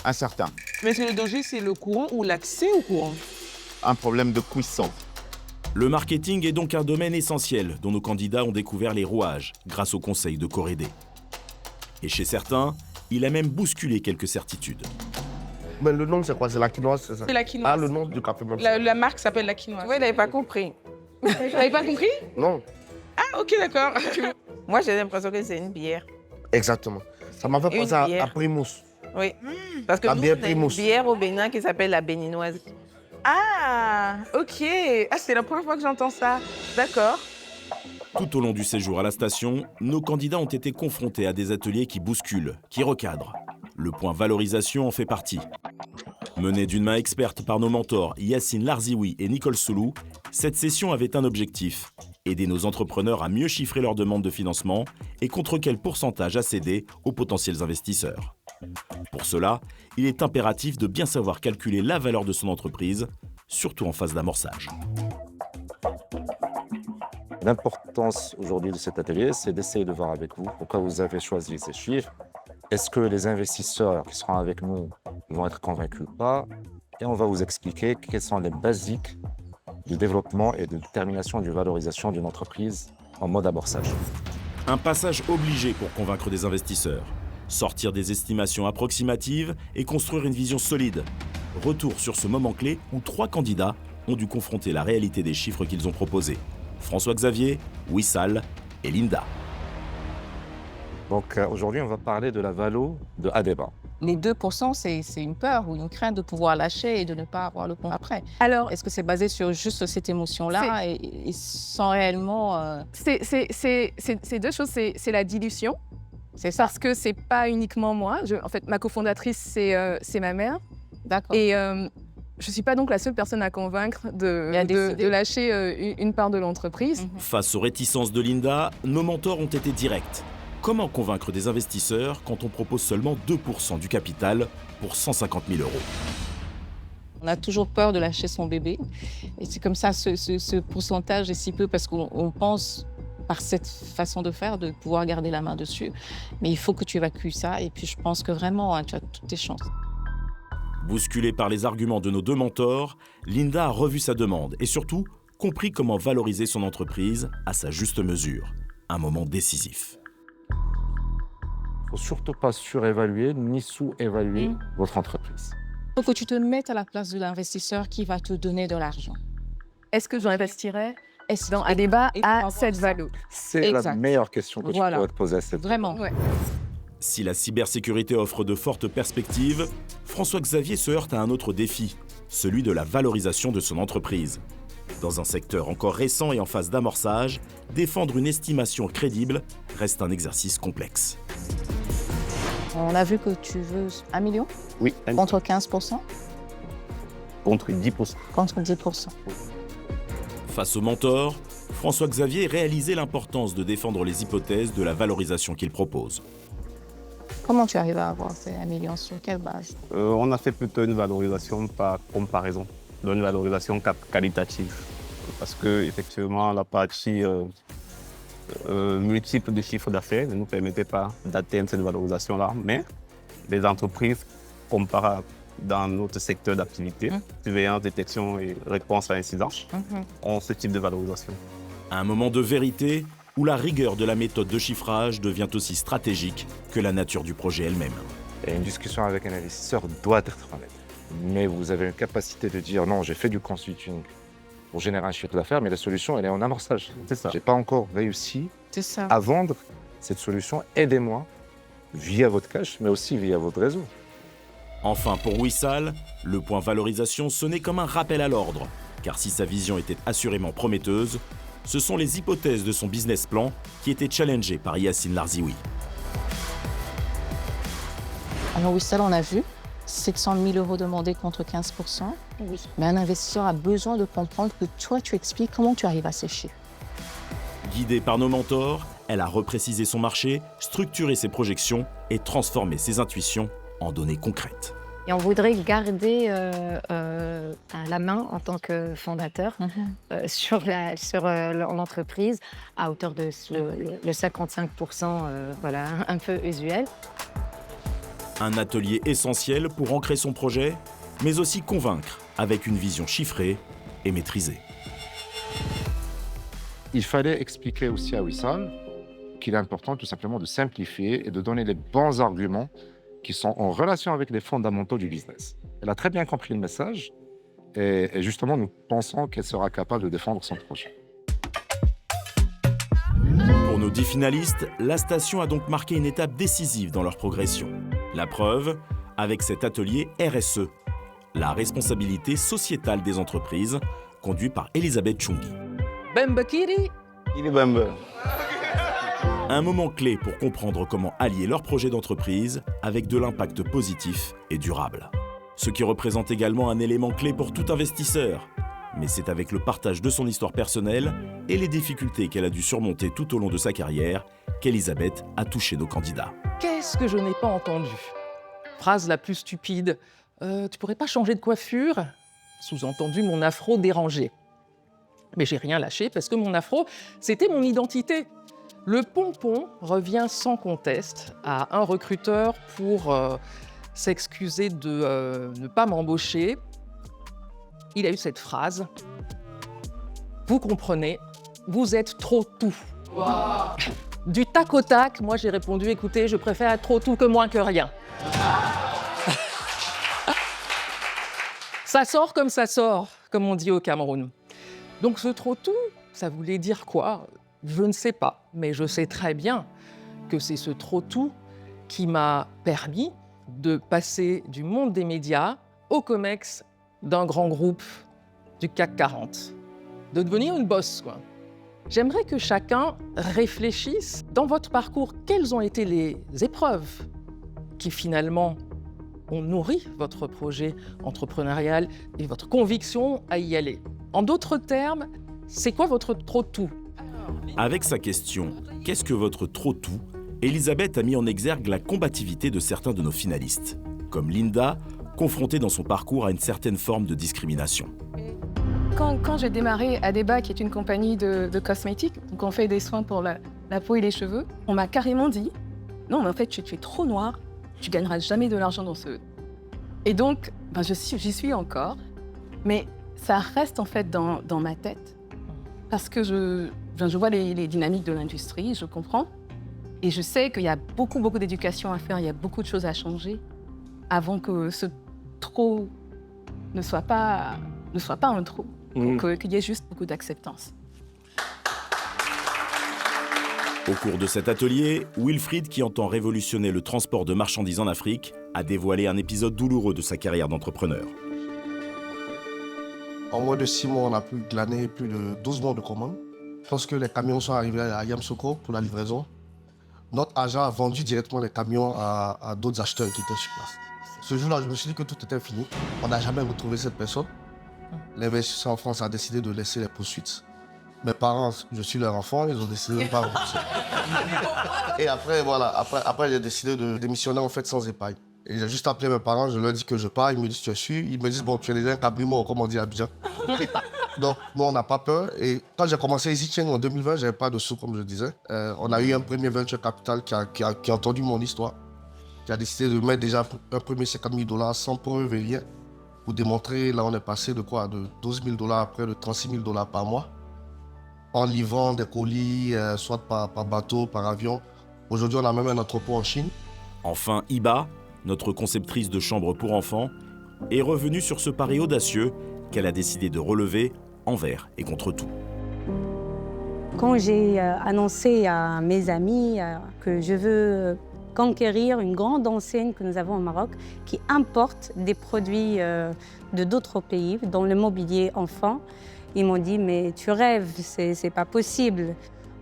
incertain. Mais est-ce que le danger, c'est le courant ou l'accès au courant? Un problème de cuisson. Le marketing est donc un domaine essentiel dont nos candidats ont découvert les rouages grâce au conseil de Korede. Et chez certains, il a même bousculé quelques certitudes. Mais le nom, c'est quoi? C'est la quinoise, c'est ça? C'est la quinoise. Ah, le nom du café blanc. La marque s'appelle la quinoise. Oui, il n'avait pas compris. Vous n'avez pas compris? Non. Ah, ok, d'accord. Moi, j'ai l'impression que c'est une bière. Exactement. Ça m'a fait Une penser bière. à Primus. Oui, parce que La nous, bière on a une Primus. bière au Bénin qui s'appelle la béninoise. Ah, ok. Ah, c'est la première fois que j'entends ça. D'accord. Tout au long du séjour à la station, nos candidats ont été confrontés à des ateliers qui bousculent, qui recadrent. Le point valorisation en fait partie. Menée d'une main experte par nos mentors Yacine Larzioui et Nicole Soulou, cette session avait un objectif: aider nos entrepreneurs à mieux chiffrer leurs demandes de financement et contre quel pourcentage à céder aux potentiels investisseurs. Pour cela, il est impératif de bien savoir calculer la valeur de son entreprise, surtout en phase d'amorçage. L'importance aujourd'hui de cet atelier, c'est d'essayer de voir avec vous pourquoi vous avez choisi ces chiffres. Est-ce que les investisseurs qui seront avec nous vont être convaincus ou pas? Et on va vous expliquer quels sont les basiques du développement et de détermination et de valorisation d'une entreprise en mode amorçage. Un passage obligé pour convaincre des investisseurs. Sortir des estimations approximatives et construire une vision solide. Retour sur ce moment clé où 3 candidats ont dû confronter la réalité des chiffres qu'ils ont proposés. François-Xavier, Wissal et Linda. Donc aujourd'hui, on va parler de la valo de Adeba. Les 2%, c'est une peur ou une crainte de pouvoir lâcher et de ne pas avoir le pont après. Alors, est-ce que c'est basé sur juste cette émotion-là et sans réellement... C'est deux choses. C'est la dilution. C'est ça. Parce que c'est pas uniquement moi. En fait, ma cofondatrice, c'est ma mère. D'accord. Et je suis pas donc la seule personne à convaincre de lâcher une part de l'entreprise. Face aux réticences de Linda, nos mentors ont été directs. Comment convaincre des investisseurs quand on propose seulement 2% du capital pour 150 000 €? On a toujours peur de lâcher son bébé. Et c'est comme ça, ce pourcentage est si peu parce qu'on pense, par cette façon de faire, de pouvoir garder la main dessus. Mais il faut que tu évacues ça. Et puis, je pense que vraiment, tu as toutes tes chances. Bousculée par les arguments de nos deux mentors, Linda a revu sa demande et surtout compris comment valoriser son entreprise à sa juste mesure. Un moment décisif. Il ne faut surtout pas surévaluer ni sous-évaluer votre entreprise. Il faut que tu te mettes à la place de l'investisseur qui va te donner de l'argent. Est-ce que j'investirais dans un débat à cette valeur? C'est la meilleure question que tu pourrais te poser à cette Vraiment. Ouais. Si la cybersécurité offre de fortes perspectives, François-Xavier se heurte à un autre défi, celui de la valorisation de son entreprise. Dans un secteur encore récent et en phase d'amorçage, défendre une estimation crédible reste un exercice complexe. On a vu que tu veux 1 million? Oui. Contre 15%? Contre 10%. Contre 10%. Face au mentor, François-Xavier réalisait l'importance de défendre les hypothèses de la valorisation qu'il propose. Comment tu arrives à avoir ces 1 million? Sur quelle base? On a fait plutôt une valorisation par comparaison, une valorisation qualitative. Parce que effectivement, la partie multiple de chiffres d'affaires ne nous permettait pas d'atteindre cette valorisation-là. Mais les entreprises comparables dans notre secteur d'activité, surveillance, détection et réponse à incidence, ont ce type de valorisation. Un moment de vérité où la rigueur de la méthode de chiffrage devient aussi stratégique que la nature du projet elle-même. Et une discussion avec un investisseur doit être honnête. Mais vous avez une capacité de dire non, j'ai fait du consulting pour générer un chiffre d'affaires, mais la solution, elle est en amorçage. C'est ça. Je n'ai pas encore réussi à vendre cette solution. Aidez-moi via votre cash, mais aussi via votre réseau. Enfin, pour Wissal, le point valorisation sonnait comme un rappel à l'ordre. Car si sa vision était assurément prometteuse, ce sont les hypothèses de son business plan qui étaient challengées par Yacine Larzioui. Alors Wissal, on a vu 700 000 € demandés contre 15%. Oui. Mais un investisseur a besoin de comprendre que toi, tu expliques comment tu arrives à ces chiffres. Guidée par nos mentors, elle a reprécisé son marché, structuré ses projections et transformé ses intuitions en données concrètes. Et on voudrait garder la main en tant que fondateur sur l'entreprise à hauteur de le 55%, voilà, un peu usuel. Un atelier essentiel pour ancrer son projet, mais aussi convaincre avec une vision chiffrée et maîtrisée. Il fallait expliquer aussi à Wissal qu'il est important tout simplement de simplifier et de donner les bons arguments qui sont en relation avec les fondamentaux du business. Elle a très bien compris le message et justement, nous pensons qu'elle sera capable de défendre son projet. Pour nos 10 finalistes, la station a donc marqué une étape décisive dans leur progression. La preuve, avec cet atelier RSE, la responsabilité sociétale des entreprises, conduit par Elisabeth Chungi. Bembakiri. Il est Bembe. Un moment clé pour comprendre comment allier leur projet d'entreprise avec de l'impact positif et durable. Ce qui représente également un élément clé pour tout investisseur. Mais c'est avec le partage de son histoire personnelle et les difficultés qu'elle a dû surmonter tout au long de sa carrière qu'Elisabeth a touché nos candidats. Qu'est-ce que je n'ai pas entendu? Phrase la plus stupide. Tu pourrais pas changer de coiffure? Sous-entendu, mon afro dérangé. Mais j'ai rien lâché parce que mon afro, c'était mon identité. Le pompon revient sans conteste à un recruteur pour s'excuser de ne pas m'embaucher. Il a eu cette phrase. Vous comprenez, vous êtes trop tout. Wow. Du tac au tac, moi j'ai répondu, écoutez, je préfère être trop tout que moins que rien. Ça sort, comme on dit au Cameroun. Donc ce trop tout, ça voulait dire quoi? Je ne sais pas, mais je sais très bien que c'est ce trop tout qui m'a permis de passer du monde des médias au COMEX d'un grand groupe du CAC 40, de devenir une boss, quoi. J'aimerais que chacun réfléchisse dans votre parcours, quelles ont été les épreuves qui finalement ont nourri votre projet entrepreneurial et votre conviction à y aller. En d'autres termes, c'est quoi votre trop-tout? Avec sa question « Qu'est-ce que votre trop-tout ?», Elisabeth a mis en exergue la combativité de certains de nos finalistes, comme Linda, confrontée dans son parcours à une certaine forme de discrimination. Quand j'ai démarré Adeba, qui est une compagnie de cosmétiques, donc on fait des soins pour la peau et les cheveux, on m'a carrément dit « Non, mais en fait, tu es trop noire, tu gagneras jamais de l'argent dans ce... » Et donc, j'y suis encore, mais ça reste en fait dans ma tête, parce que je vois les dynamiques de l'industrie, je comprends, et je sais qu'il y a beaucoup d'éducation à faire, il y a beaucoup de choses à changer, avant que ce trop ne soit pas un trop. Qu'il y ait juste beaucoup d'acceptance. Au cours de cet atelier, Wilfried, qui entend révolutionner le transport de marchandises en Afrique, a dévoilé un épisode douloureux de sa carrière d'entrepreneur. En moins de 6 mois, on a pu glaner plus de 12 mois de commandes. Lorsque les camions sont arrivés à Yamoussoukro pour la livraison, notre agent a vendu directement les camions à d'autres acheteurs qui étaient sur place. Ce jour-là, je me suis dit que tout était fini. On n'a jamais retrouvé cette personne. L'investisseur en France a décidé de laisser les poursuites. Mes parents, je suis leur enfant, ils ont décidé de ne pas rembourser. Et après, voilà, après j'ai décidé de démissionner en fait sans épargne. Et j'ai juste appelé mes parents, je leur ai dit que je pars, ils me disent tu es sûr, ils me disent bon tu es déjà un cabri-mort, comme on dit à Abidjan. Donc nous on n'a pas peur. Et quand j'ai commencé EasyChain en 2020, j'avais pas de sous comme je disais. On a eu un premier venture capital qui a entendu mon histoire, qui a décidé de mettre déjà un premier 50 000 $ sans preuve et rien. Pour démontrer, là on est passé de quoi? De 12 000 $ à près de 36 000 $ par mois. En livrant des colis, soit par bateau, par avion. Aujourd'hui, on a même un entrepôt en Chine. Enfin, Iba, notre conceptrice de chambres pour enfants, est revenue sur ce pari audacieux qu'elle a décidé de relever envers et contre tout. Quand j'ai annoncé à mes amis que je veux conquérir une grande enseigne que nous avons au Maroc qui importe des produits de d'autres pays dans le mobilier enfant, ils m'ont dit « mais tu rêves, c'est pas possible ».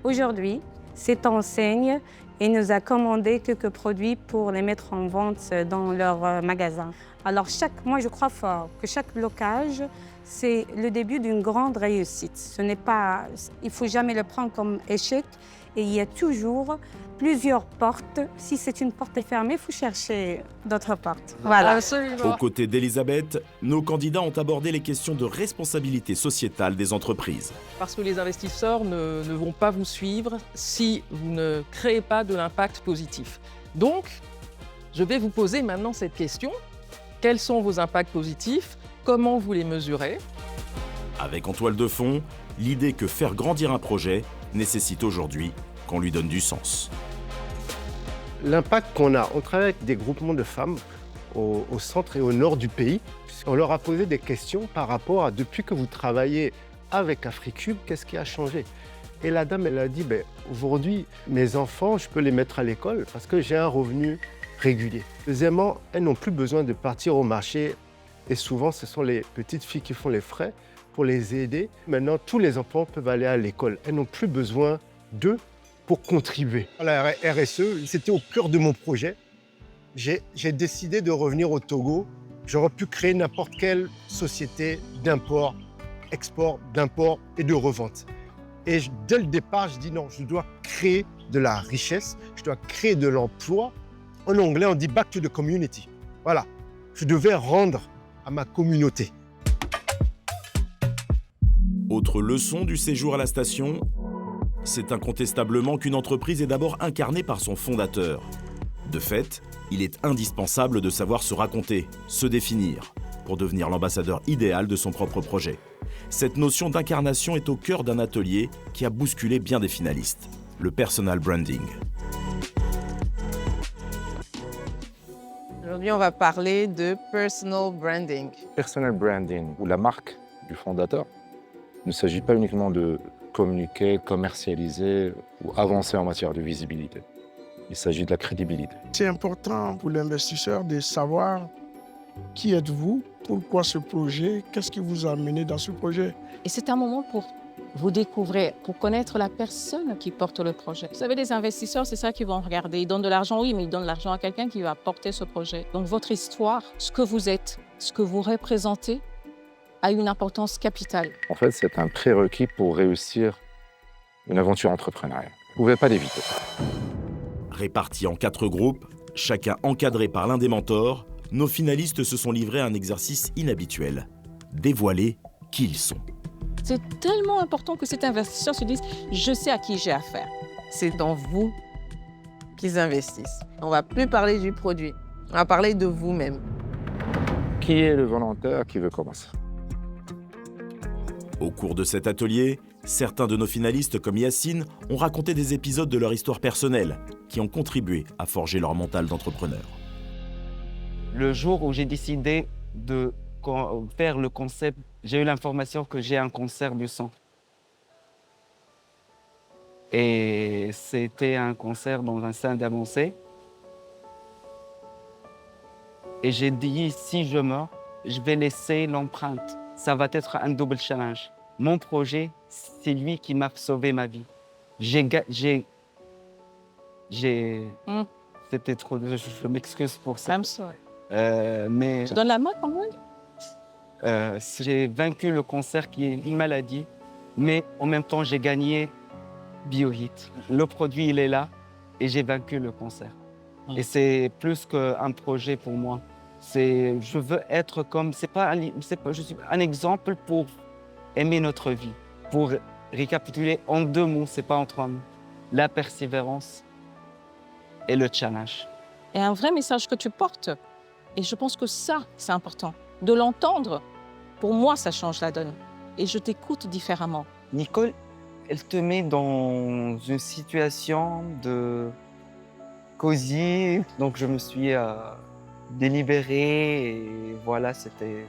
Aujourd'hui, cette enseigne nous a commandé quelques produits pour les mettre en vente dans leur magasin. Alors moi je crois fort que chaque blocage, c'est le début d'une grande réussite. Il ne faut jamais le prendre comme échec et il y a toujours plusieurs portes. Si c'est une porte fermée, il faut chercher d'autres portes. Voilà. Absolument. Aux côtés d'Elisabeth, nos candidats ont abordé les questions de responsabilité sociétale des entreprises. Parce que les investisseurs ne vont pas vous suivre si vous ne créez pas de l'impact positif. Donc, je vais vous poser maintenant cette question. Quels sont vos impacts positifs? Comment vous les mesurez? Avec en toile de fond, l'idée que faire grandir un projet nécessite aujourd'hui qu'on lui donne du sens. L'impact qu'on a, on travaille avec des groupements de femmes au centre et au nord du pays. On leur a posé des questions par rapport à depuis que vous travaillez avec Africube, qu'est-ce qui a changé? Et la dame, elle a dit, aujourd'hui, mes enfants, je peux les mettre à l'école parce que j'ai un revenu régulier. Deuxièmement, elles n'ont plus besoin de partir au marché et souvent, ce sont les petites filles qui font les frais pour les aider. Maintenant, tous les enfants peuvent aller à l'école. Elles n'ont plus besoin d'eux pour contribuer. La RSE, c'était au cœur de mon projet. J'ai décidé de revenir au Togo. J'aurais pu créer n'importe quelle société d'import, export, d'import et de revente. Et dès le départ, je dis non, je dois créer de la richesse, je dois créer de l'emploi. En anglais, on dit back to the community. Voilà, je devais rendre à ma communauté. Autre leçon du séjour à la station, c'est incontestablement qu'une entreprise est d'abord incarnée par son fondateur. De fait, il est indispensable de savoir se raconter, se définir, pour devenir l'ambassadeur idéal de son propre projet. Cette notion d'incarnation est au cœur d'un atelier qui a bousculé bien des finalistes, le personal branding. Aujourd'hui, on va parler de personal branding. Personal branding, ou la marque du fondateur, il ne s'agit pas uniquement de communiquer, commercialiser ou avancer en matière de visibilité. Il s'agit de la crédibilité. C'est important pour l'investisseur de savoir qui êtes-vous, pourquoi ce projet, qu'est-ce qui vous a amené dans ce projet. Et c'est un moment pour vous découvrir, pour connaître la personne qui porte le projet. Vous savez, les investisseurs, c'est ça qu'ils vont regarder. Ils donnent de l'argent, oui, mais ils donnent de l'argent à quelqu'un qui va porter ce projet. Donc votre histoire, ce que vous êtes, ce que vous représentez, a une importance capitale. En fait, c'est un prérequis pour réussir une aventure entrepreneuriale. Vous ne pouvez pas l'éviter. Répartis en 4 groupes, chacun encadré par l'un des mentors, nos finalistes se sont livrés à un exercice inhabituel. Dévoiler qui ils sont. C'est tellement important que cet investisseur se dise « je sais à qui j'ai affaire ». C'est dans vous qu'ils investissent. On ne va plus parler du produit, on va parler de vous-même. Qui est le volontaire qui veut commencer? Au cours de cet atelier, certains de nos finalistes, comme Yacine, ont raconté des épisodes de leur histoire personnelle qui ont contribué à forger leur mental d'entrepreneur. Le jour où j'ai décidé de faire le concept, j'ai eu l'information que j'ai un cancer du sang. Et c'était un cancer dans un sein avancé. Et j'ai dit, si je meurs, je vais laisser l'empreinte. Ça va être un double challenge. Mon projet, c'est lui qui m'a sauvé ma vie. C'était trop... Je m'excuse pour ça. I'm sorry. Mais... Tu donnes la main quand même? J'ai vaincu le cancer qui est une maladie, mais en même temps, j'ai gagné BioHit. Le produit, il est là et j'ai vaincu le cancer. Et c'est plus qu'un projet pour moi. Je veux être comme... je suis un exemple pour aimer notre vie. Pour récapituler en 2 mots, c'est pas en 3 mots. La persévérance et le challenge. Et un vrai message que tu portes. Et je pense que ça, c'est important. De l'entendre, pour moi, ça change la donne. Et je t'écoute différemment. Nicole, elle te met dans une situation de cosy. Donc, je me suis délibéré et voilà, c'était...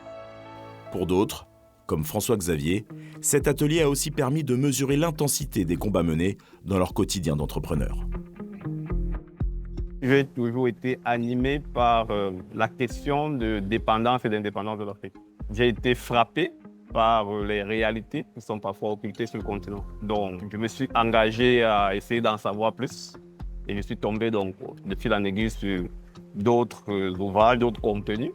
Pour d'autres, comme François-Xavier, cet atelier a aussi permis de mesurer l'intensité des combats menés dans leur quotidien d'entrepreneur. J'ai toujours été animé par la question de dépendance et d'indépendance de l'Afrique. J'ai été frappé par les réalités qui sont parfois occultées sur le continent. Donc, je me suis engagé à essayer d'en savoir plus. Et je suis tombé donc, de fil en aiguille sur d'autres ouvrages, d'autres contenus.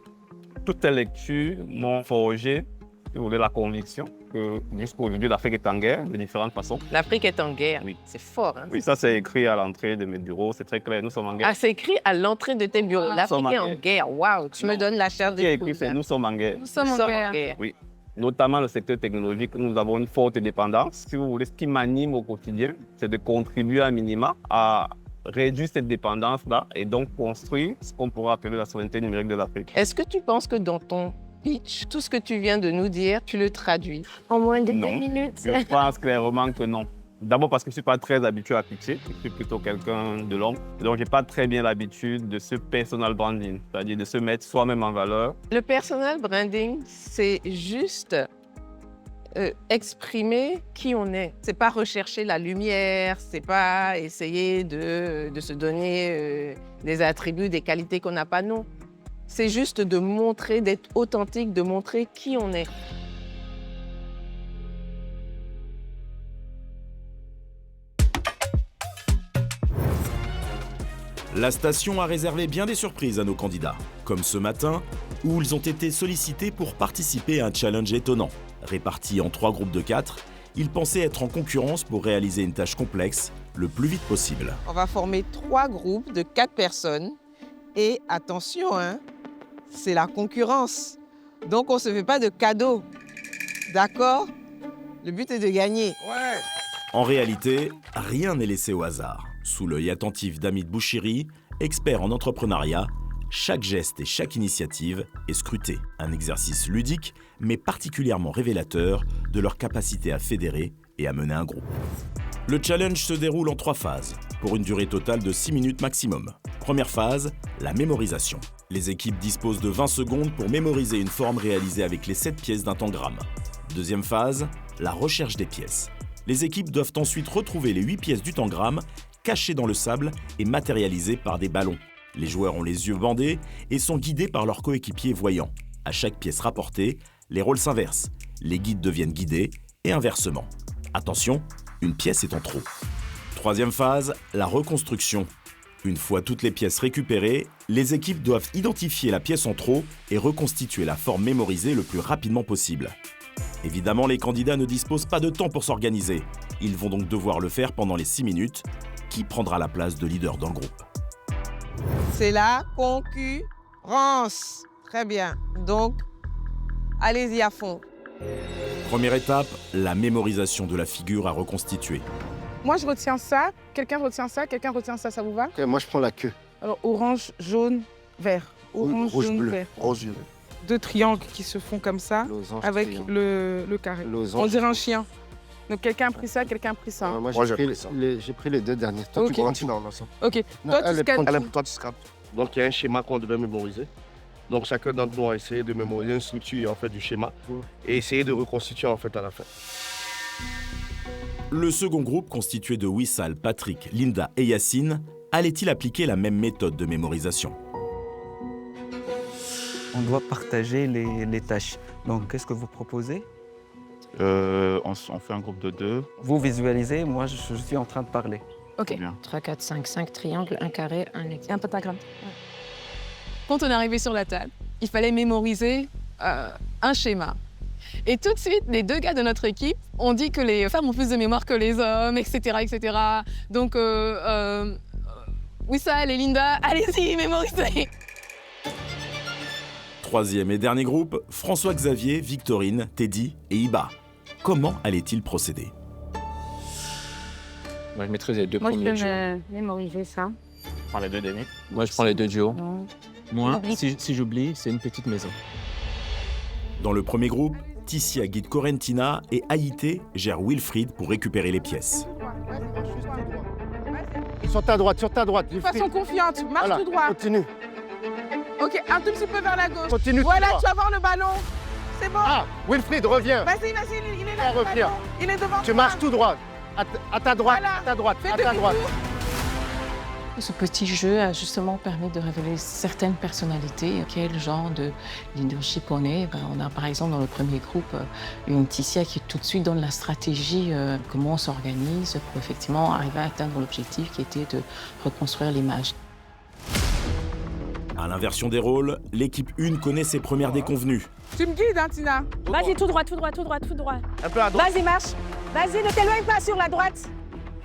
Toutes ces lectures m'ont forgé, si vous voulez, la conviction que jusqu'à aujourd'hui, l'Afrique est en guerre de différentes façons. L'Afrique est en guerre, oui. C'est fort. Hein? Oui, ça c'est écrit à l'entrée de mes bureaux, c'est très clair, nous sommes en guerre. Ah, c'est écrit à l'entrée de tes bureaux. L'Afrique est en guerre, waouh, tu me donnes la chair de poule. C'est nous sommes en guerre. Nous sommes en guerre. Oui, notamment le secteur technologique, nous avons une forte dépendance. Si vous voulez, ce qui m'anime au quotidien, c'est de contribuer à minima à réduire cette dépendance-là et donc construire ce qu'on pourrait appeler la souveraineté numérique de l'Afrique. Est-ce que tu penses que dans ton pitch, tout ce que tu viens de nous dire, tu le traduis en moins de 2 minutes? Je pense clairement que non. D'abord parce que je ne suis pas très habitué à pitcher, je suis plutôt quelqu'un de long. Donc je n'ai pas très bien l'habitude de ce personal branding, c'est-à-dire de se mettre soi-même en valeur. Le personal branding, c'est juste exprimer qui on est. C'est pas rechercher la lumière, c'est pas essayer de se donner des attributs, des qualités qu'on n'a pas, non. C'est juste de montrer, d'être authentique, de montrer qui on est. La station a réservé bien des surprises à nos candidats, comme ce matin, où ils ont été sollicités pour participer à un challenge étonnant. Répartis en 3 groupes de 4, ils pensaient être en concurrence pour réaliser une tâche complexe le plus vite possible. On va former 3 groupes de 4 personnes. Et attention, hein, c'est la concurrence. Donc, on ne se fait pas de cadeaux. D'accord? Le but est de gagner. Ouais. En réalité, rien n'est laissé au hasard. Sous l'œil attentif d'Hamid Bouchiri, expert en entrepreneuriat, chaque geste et chaque initiative est scruté. Un exercice ludique, mais particulièrement révélateur de leur capacité à fédérer et à mener un groupe. Le challenge se déroule en 3 phases, pour une durée totale de 6 minutes maximum. Première phase, la mémorisation. Les équipes disposent de 20 secondes pour mémoriser une forme réalisée avec les 7 pièces d'un tangramme. Deuxième phase, la recherche des pièces. Les équipes doivent ensuite retrouver les 8 pièces du tangramme cachés dans le sable et matérialisés par des ballons. Les joueurs ont les yeux bandés et sont guidés par leurs coéquipiers voyants. À chaque pièce rapportée, les rôles s'inversent. Les guides deviennent guidés et inversement. Attention, une pièce est en trop. Troisième phase, la reconstruction. Une fois toutes les pièces récupérées, les équipes doivent identifier la pièce en trop et reconstituer la forme mémorisée le plus rapidement possible. Évidemment, les candidats ne disposent pas de temps pour s'organiser. Ils vont donc devoir le faire pendant les 6 minutes. Qui prendra la place de leader dans le groupe? C'est la concurrence. Très bien. Donc, allez-y à fond. Première étape, la mémorisation de la figure à reconstituer. Moi, je retiens ça, quelqu'un retient ça, ça vous va? Ok, moi, je prends la queue. Alors, orange, jaune, vert. Orange, Rouge, jaune, bleu. vert. Rose, bleu. 2 triangles qui se font comme ça, Losange, avec triangle. le carré. Losange. On dirait un chien. Donc, quelqu'un a pris ça, quelqu'un a pris ça. Moi, j'ai pris les 2 derniers. Toi, Ok. tu continues dans l'ensemble. Ok. Non, Toi, tu elle scannes prend- tout. Toi, tu scrapes. Donc, il y a un schéma qu'on devait mémoriser. Donc, chacun d'entre nous a essayé de mémoriser une structure en fait, du schéma et essayer de reconstituer en fait, à la fin. Le second groupe, constitué de Wissal, Patrick, Linda et Yacine, allait-il appliquer la même méthode de mémorisation? On doit partager les tâches. Donc, qu'est-ce que vous proposez? On fait un groupe de 2. Vous visualisez, moi, je suis en train de parler. Ok. 3, 4, 5, 5 triangles, un carré, un hexagone. Un pentagramme. Quand on est arrivé sur la table, il fallait mémoriser un schéma. Et tout de suite, les 2 gars de notre équipe ont dit que les femmes ont plus de mémoire que les hommes, etc. etc. Donc, Wissal et Linda, allez-y, mémorisez. Troisième et dernier groupe, François-Xavier, Victorine, Teddy et Iba. Comment allait-il procéder? Moi, je maîtrise les 2 Moi, je premiers peux duos. mémoriser ça. Je prends les 2 derniers. Moi, je prends les 2 duos. Non. Moi, Oublie. si j'oublie, c'est une petite maison. Dans le premier groupe, Tissia guide Corentina et Haïté gère Wilfried pour récupérer les pièces. Sur ta droite, De façon confiante, marche Voilà, tout droit. continue. Ok, un tout petit peu vers la gauche. Continue tout Voilà, droit. tu vas voir le ballon. C'est bon. Ah, Wilfried, reviens. Vas-y, il est là. Le Reviens. ballon. Il est devant Tu toi. marches tout droit. À ta droite, Voilà. à ta droite, Fais à ta droite. demi-tour. Ce petit jeu a justement permis de révéler certaines personnalités. Quel genre de leadership on est? On a par exemple dans le premier groupe une Tissia qui tout de suite donne la stratégie, comment on s'organise pour effectivement arriver à atteindre l'objectif qui était de reconstruire l'image. À l'inversion des rôles, l'équipe 1 connaît ses premières déconvenues. Tu me guides, hein, Tina? Vas-y, tout droit, tout droit, tout droit, tout droit. Un peu à droite. Vas-y, marche. Vas-y, ne t'éloigne pas sur la droite.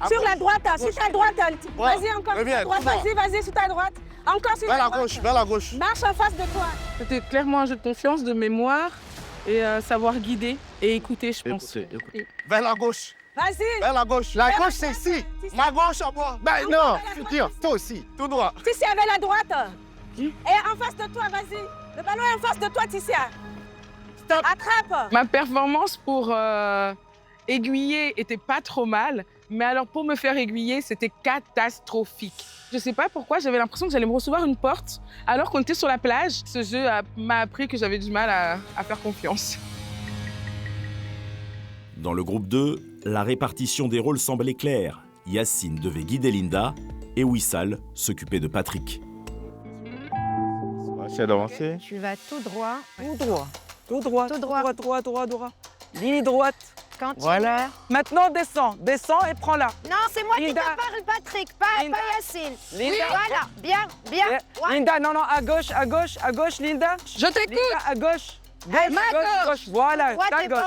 Sur la droite, sur ta droite. Vas-y, encore sur Reviens, ta droite. tout droit. Vas-y, sur ta droite. Encore sur Vers ta la droite. gauche, vers la gauche. Marche en face de toi. C'était clairement un jeu de confiance, de mémoire et savoir guider et écouter, je pense. Écoutez. Vers la gauche. Vas-y. Vers la gauche. La gauche, c'est ici. Ma gauche à moi. Ben non, futur, toi aussi. Tout droit. Tissia vers la droite. Et en face de toi, vas-y. Le ballon est en face de toi, Tissia. Stop. Attrape. Ma performance pour aiguiller était pas trop mal, mais alors pour me faire aiguiller, c'était catastrophique. Je sais pas pourquoi, j'avais l'impression que j'allais me recevoir une porte alors qu'on était sur la plage. Ce jeu m'a appris que j'avais du mal à faire confiance. Dans le groupe 2, la répartition des rôles semblait claire. Yacine devait guider Linda et Wissal s'occuper de Patrick. On va essayer d'avancer. Tu vas tout droit. Tout droit. Tout droit. Tout droit. Droit. Ligne droite. Continue. Voilà. Maintenant, descends et prends-la. Non, c'est moi Linda. qui te parle, Patrick, pas Linda. Yacine. Linda. Voilà, bien. Ouais. Linda, non, à gauche, Linda. Je t'écoute. Linda, à gauche. Ma Gauche. Voilà, Ouais, ta t'es gauche.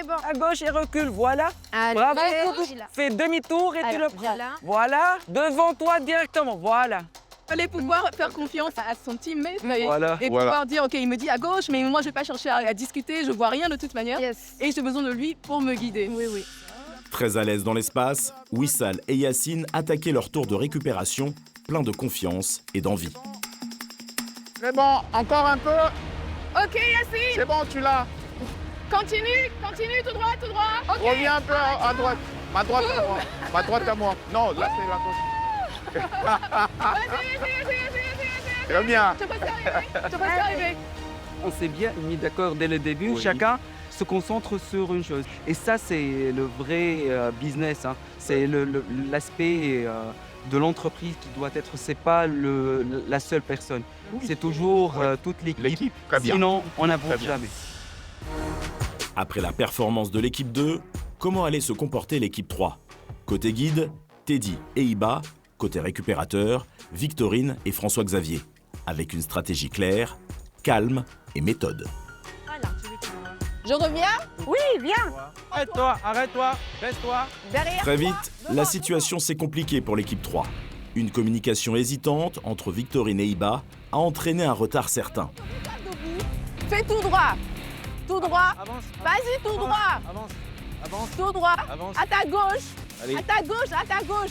bon. À gauche et recule, voilà. Allez, Bravo. vas-y, là. Fais demi-tour et tu Alors, le prends. voilà. Voilà. Devant toi directement, voilà. Il fallait pouvoir faire confiance à son teammate Voilà. et pouvoir dire, OK, il me dit à gauche, mais moi, je vais pas chercher à discuter, je vois rien de toute manière. Yes. Et j'ai besoin de lui pour me guider. Oui. Très à l'aise dans l'espace, Wissal et Yacine attaquaient leur tour de récupération, plein de confiance et d'envie. C'est bon, encore un peu. OK, Yacine. C'est bon, tu l'as. Continue, tout droit. OK. Reviens un peu à droite. Ma droite à moi. Ma droite à moi. Non, là, c'est la gauche. Vas-y. Reviens. Je peux pas arriver. On s'est bien mis d'accord dès le début. Oui. Chacun se concentre sur une chose. Et ça, c'est le vrai business. Hein. C'est l'aspect de l'entreprise qui doit être, c'est pas la seule personne. C'est toujours toute l'équipe. Sinon, on n'avance jamais. Après la performance de l'équipe 2, comment allait se comporter l'équipe 3? Côté guide, Teddy et Iba. Côté récupérateur, Victorine et François-Xavier. Avec une stratégie claire, calme et méthode. Je reviens? Oui, viens. Arrête-toi, baisse-toi. Derrière Très toi. vite, la situation s'est compliquée pour l'équipe 3. Une communication hésitante entre Victorine et Iba a entraîné un retard certain. Fais tout droit. Tout droit. Vas-y, tout droit. Avance. Tout droit. Avance. À ta gauche. Allez. À ta gauche, à ta gauche.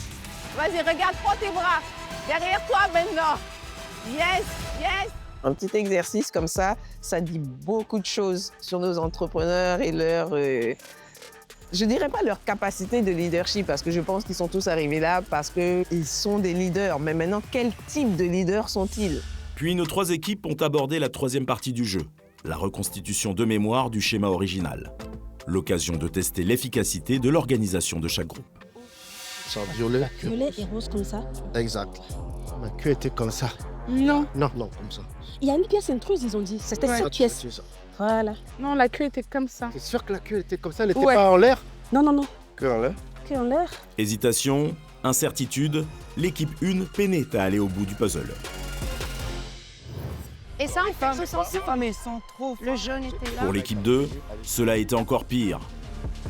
Vas-y, regarde, prends tes bras. Derrière toi maintenant. Yes, yes. Un petit exercice comme ça dit beaucoup de choses sur nos entrepreneurs et leur, je dirais pas leur capacité de leadership, parce que je pense qu'ils sont tous arrivés là parce qu'ils sont des leaders. Mais maintenant, quel type de leaders sont-ils? Puis nos 3 équipes ont abordé la 3e partie du jeu, la reconstitution de mémoire du schéma original. L'occasion de tester l'efficacité de l'organisation de chaque groupe. Ça violet. Violet et rose comme ça. Exact. Ma queue était comme ça. Non. Non, comme ça. Il y a une pièce incluse, ils ont dit. C'était cette pièce. C'est ça. Voilà. Non, la queue était comme ça. C'est sûr que la queue était comme ça, elle n'était pas en l'air? Non. Queue en l'air. Queue en l'air. Hésitation, incertitude, l'équipe 1 peinait à aller au bout du puzzle. Et ça, le jaune était là. Pour l'équipe 2, cela était encore pire.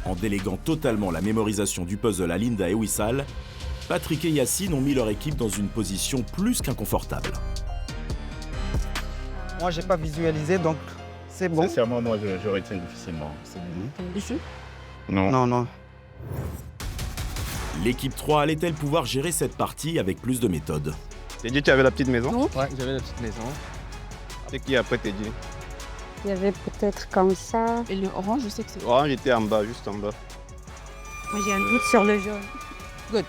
En déléguant totalement la mémorisation du puzzle à Linda et Wissal, Patrick et Yacine ont mis leur équipe dans une position plus qu'inconfortable. Moi, j'ai pas visualisé, donc c'est bon. Sincèrement, moi, je retiens difficilement. Ici? Non. L'équipe 3 allait-elle pouvoir gérer cette partie avec plus de méthode? Teddy, tu avais la petite maison? Ouais, j'avais la petite maison. C'est qui après Teddy? Il y avait peut-être comme ça. Et le orange, je sais que c'est... Orange était en bas, juste en bas. Moi, j'ai un doute sur le jaune. Good.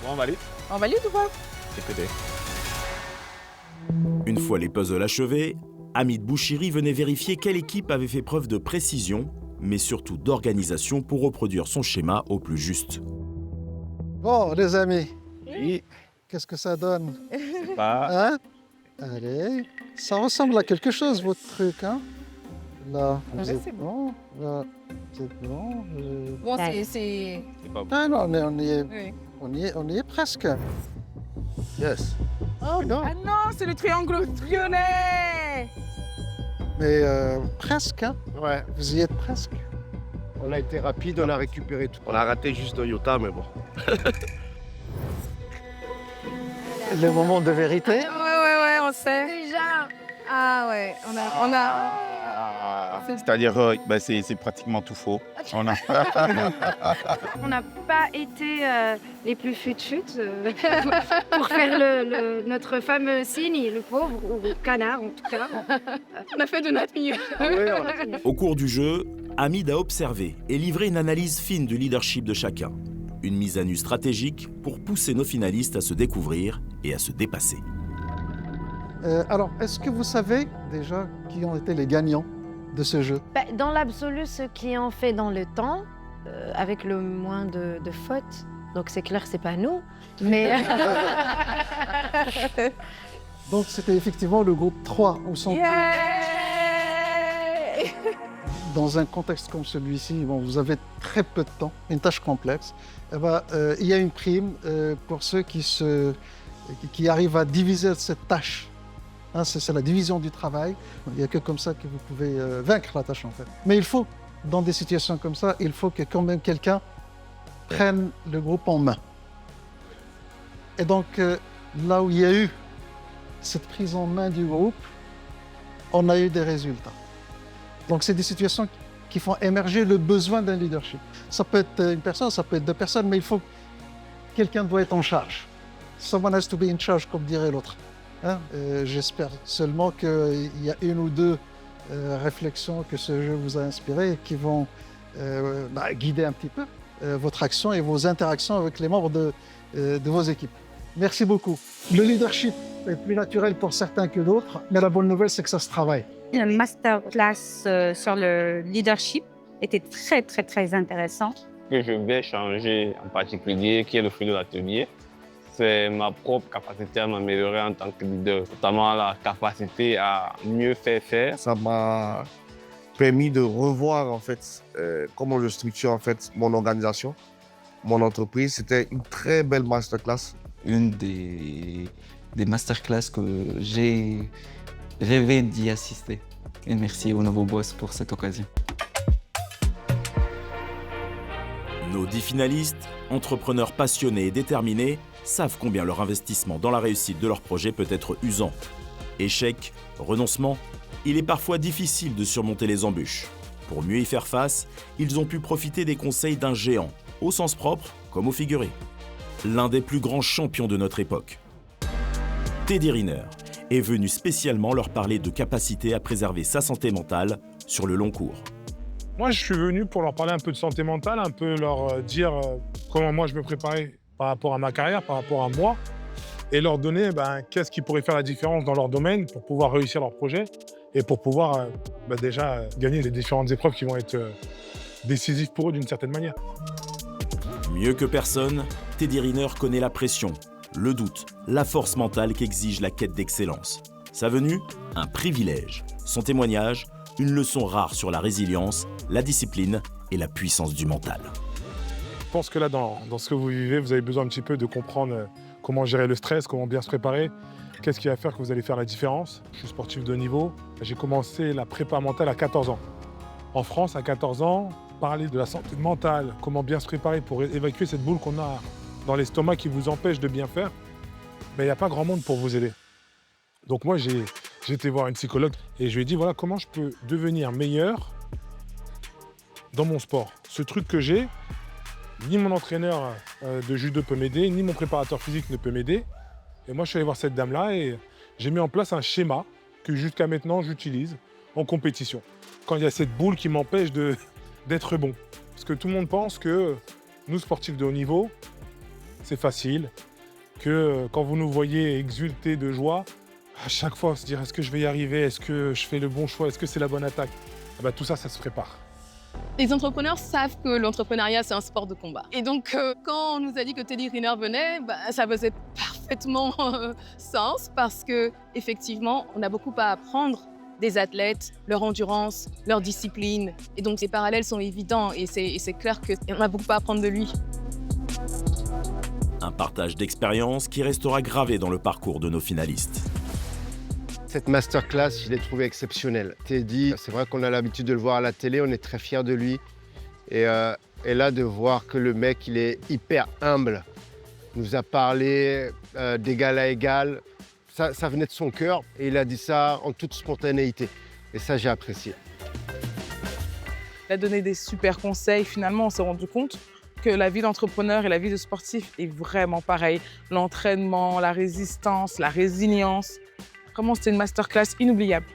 Bon, on valide? On valide ou pas? Écoutez. Une fois les puzzles achevés, Hamid Bouchiri venait vérifier quelle équipe avait fait preuve de précision, mais surtout d'organisation pour reproduire son schéma au plus juste. Bon, les amis, Oui. qu'est-ce que ça donne? C'est pas... Hein? Allez, ça ressemble à quelque chose, votre truc, hein? Là, vous êtes bon. Là, vous êtes bon. Bon, c'est... Ah non, Oui. on y est presque. Yes. Oh, Non. ah non, c'est le triangle lyonnais. Mais presque, hein? Ouais. Vous y êtes presque. On a été rapide, on a récupéré tout. On a raté juste un iota, mais bon. Le moment de vérité. Ouais, on sait. Déjà. Ah ouais, on a... C'est-à-dire, c'est pratiquement tout faux. On a... On n'a pas été les plus fut-fut pour faire notre fameux signe, le pauvre, ou le canard en tout cas. On a fait de notre mieux. Au cours du jeu, Hamid a observé et livré une analyse fine du leadership de chacun. Une mise à nu stratégique pour pousser nos finalistes à se découvrir et à se dépasser. Alors, est-ce que vous savez déjà qui ont été les gagnants de ce jeu? Dans l'absolu, ceux qui ont fait dans le temps, avec le moins de fautes. Donc c'est clair, c'est pas nous. Mais Donc c'était effectivement le groupe 3 au centre. Dans un contexte comme celui-ci, bon, vous avez très peu de temps, une tâche complexe. Il y a une prime pour ceux qui arrivent à diviser cette tâche. Hein, c'est la division du travail. Il n'y a que comme ça que vous pouvez vaincre la tâche en fait. Mais il faut, dans des situations comme ça, il faut que quand même quelqu'un prenne le groupe en main. Et donc là où il y a eu cette prise en main du groupe, on a eu des résultats. Donc c'est des situations qui font émerger le besoin d'un leadership. Ça peut être une personne, ça peut être deux personnes, mais il faut quelqu'un doit être en charge. Someone has to be in charge, comme dirait l'autre. Hein? J'espère seulement qu'il y a une ou deux réflexions que ce jeu vous a inspirées et qui vont guider un petit peu votre action et vos interactions avec les membres de vos équipes. Merci beaucoup. Le leadership est plus naturel pour certains que d'autres, mais la bonne nouvelle, c'est que ça se travaille. Le masterclass sur le leadership était très, très, très intéressant. Ce que je vais changer en particulier, qui est le fruit de l'atelier, c'est ma propre capacité à m'améliorer en tant que leader, notamment la capacité à mieux faire. Ça m'a permis de revoir en fait comment je structure en fait mon organisation, mon entreprise. C'était une très belle masterclass. Une des masterclass que j'ai rêvé d'y assister. Et merci au nouveau boss pour cette occasion. Nos 10 finalistes, entrepreneurs passionnés et déterminés, savent combien leur investissement dans la réussite de leur projet peut être usant. Échec, renoncement, il est parfois difficile de surmonter les embûches. Pour mieux y faire face, ils ont pu profiter des conseils d'un géant, au sens propre comme au figuré. L'un des plus grands champions de notre époque. Teddy Riner est venu spécialement leur parler de capacité à préserver sa santé mentale sur le long cours. Moi, je suis venu pour leur parler un peu de santé mentale, un peu leur dire comment moi je me préparais par rapport à ma carrière, par rapport à moi, et leur donner qu'est-ce qui pourrait faire la différence dans leur domaine pour pouvoir réussir leur projet et pour pouvoir déjà gagner les différentes épreuves qui vont être décisives pour eux d'une certaine manière. Mieux que personne, Teddy Riner connaît la pression, le doute, la force mentale qu'exige la quête d'excellence. Sa venue, un privilège. Son témoignage, une leçon rare sur la résilience, la discipline et la puissance du mental. Je pense que là, dans ce que vous vivez, vous avez besoin un petit peu de comprendre comment gérer le stress, comment bien se préparer, qu'est-ce qui va faire que vous allez faire la différence. Je suis sportif de haut niveau. J'ai commencé la prépa mentale à 14 ans. En France, à 14 ans, parler de la santé mentale, comment bien se préparer pour évacuer cette boule qu'on a dans l'estomac qui vous empêche de bien faire, il n'y a pas grand monde pour vous aider. Donc moi, j'ai été voir une psychologue et je lui ai dit, voilà, comment je peux devenir meilleur dans mon sport. Ce truc que j'ai, ni mon entraîneur de judo peut m'aider, ni mon préparateur physique ne peut m'aider. Et moi, je suis allé voir cette dame-là et j'ai mis en place un schéma que jusqu'à maintenant, j'utilise en compétition. Quand il y a cette boule qui m'empêche d'être bon. Parce que tout le monde pense que nous, sportifs de haut niveau, c'est facile, que quand vous nous voyez exulter de joie, à chaque fois, on se dit, est-ce que je vais y arriver? Est-ce que je fais le bon choix? Est-ce que c'est la bonne attaque? Tout ça, ça se prépare. Les entrepreneurs savent que l'entrepreneuriat, c'est un sport de combat. Et donc, quand on nous a dit que Teddy Riner venait, ça faisait parfaitement sens parce qu'effectivement, on a beaucoup à apprendre des athlètes, leur endurance, leur discipline. Et donc, ces parallèles sont évidents et c'est clair qu'on a beaucoup à apprendre de lui. Un partage d'expériences qui restera gravé dans le parcours de nos finalistes. Cette masterclass, je l'ai trouvée exceptionnelle. Teddy, c'est vrai qu'on a l'habitude de le voir à la télé, on est très fiers de lui. Et là, de voir que le mec, il est hyper humble, nous a parlé d'égal à égal, ça venait de son cœur et il a dit ça en toute spontanéité. Et ça, j'ai apprécié. Il a donné des super conseils. Finalement, on s'est rendu compte que la vie d'entrepreneur et la vie de sportif est vraiment pareille. L'entraînement, la résistance, la résilience. Vraiment, c'était une masterclass inoubliable.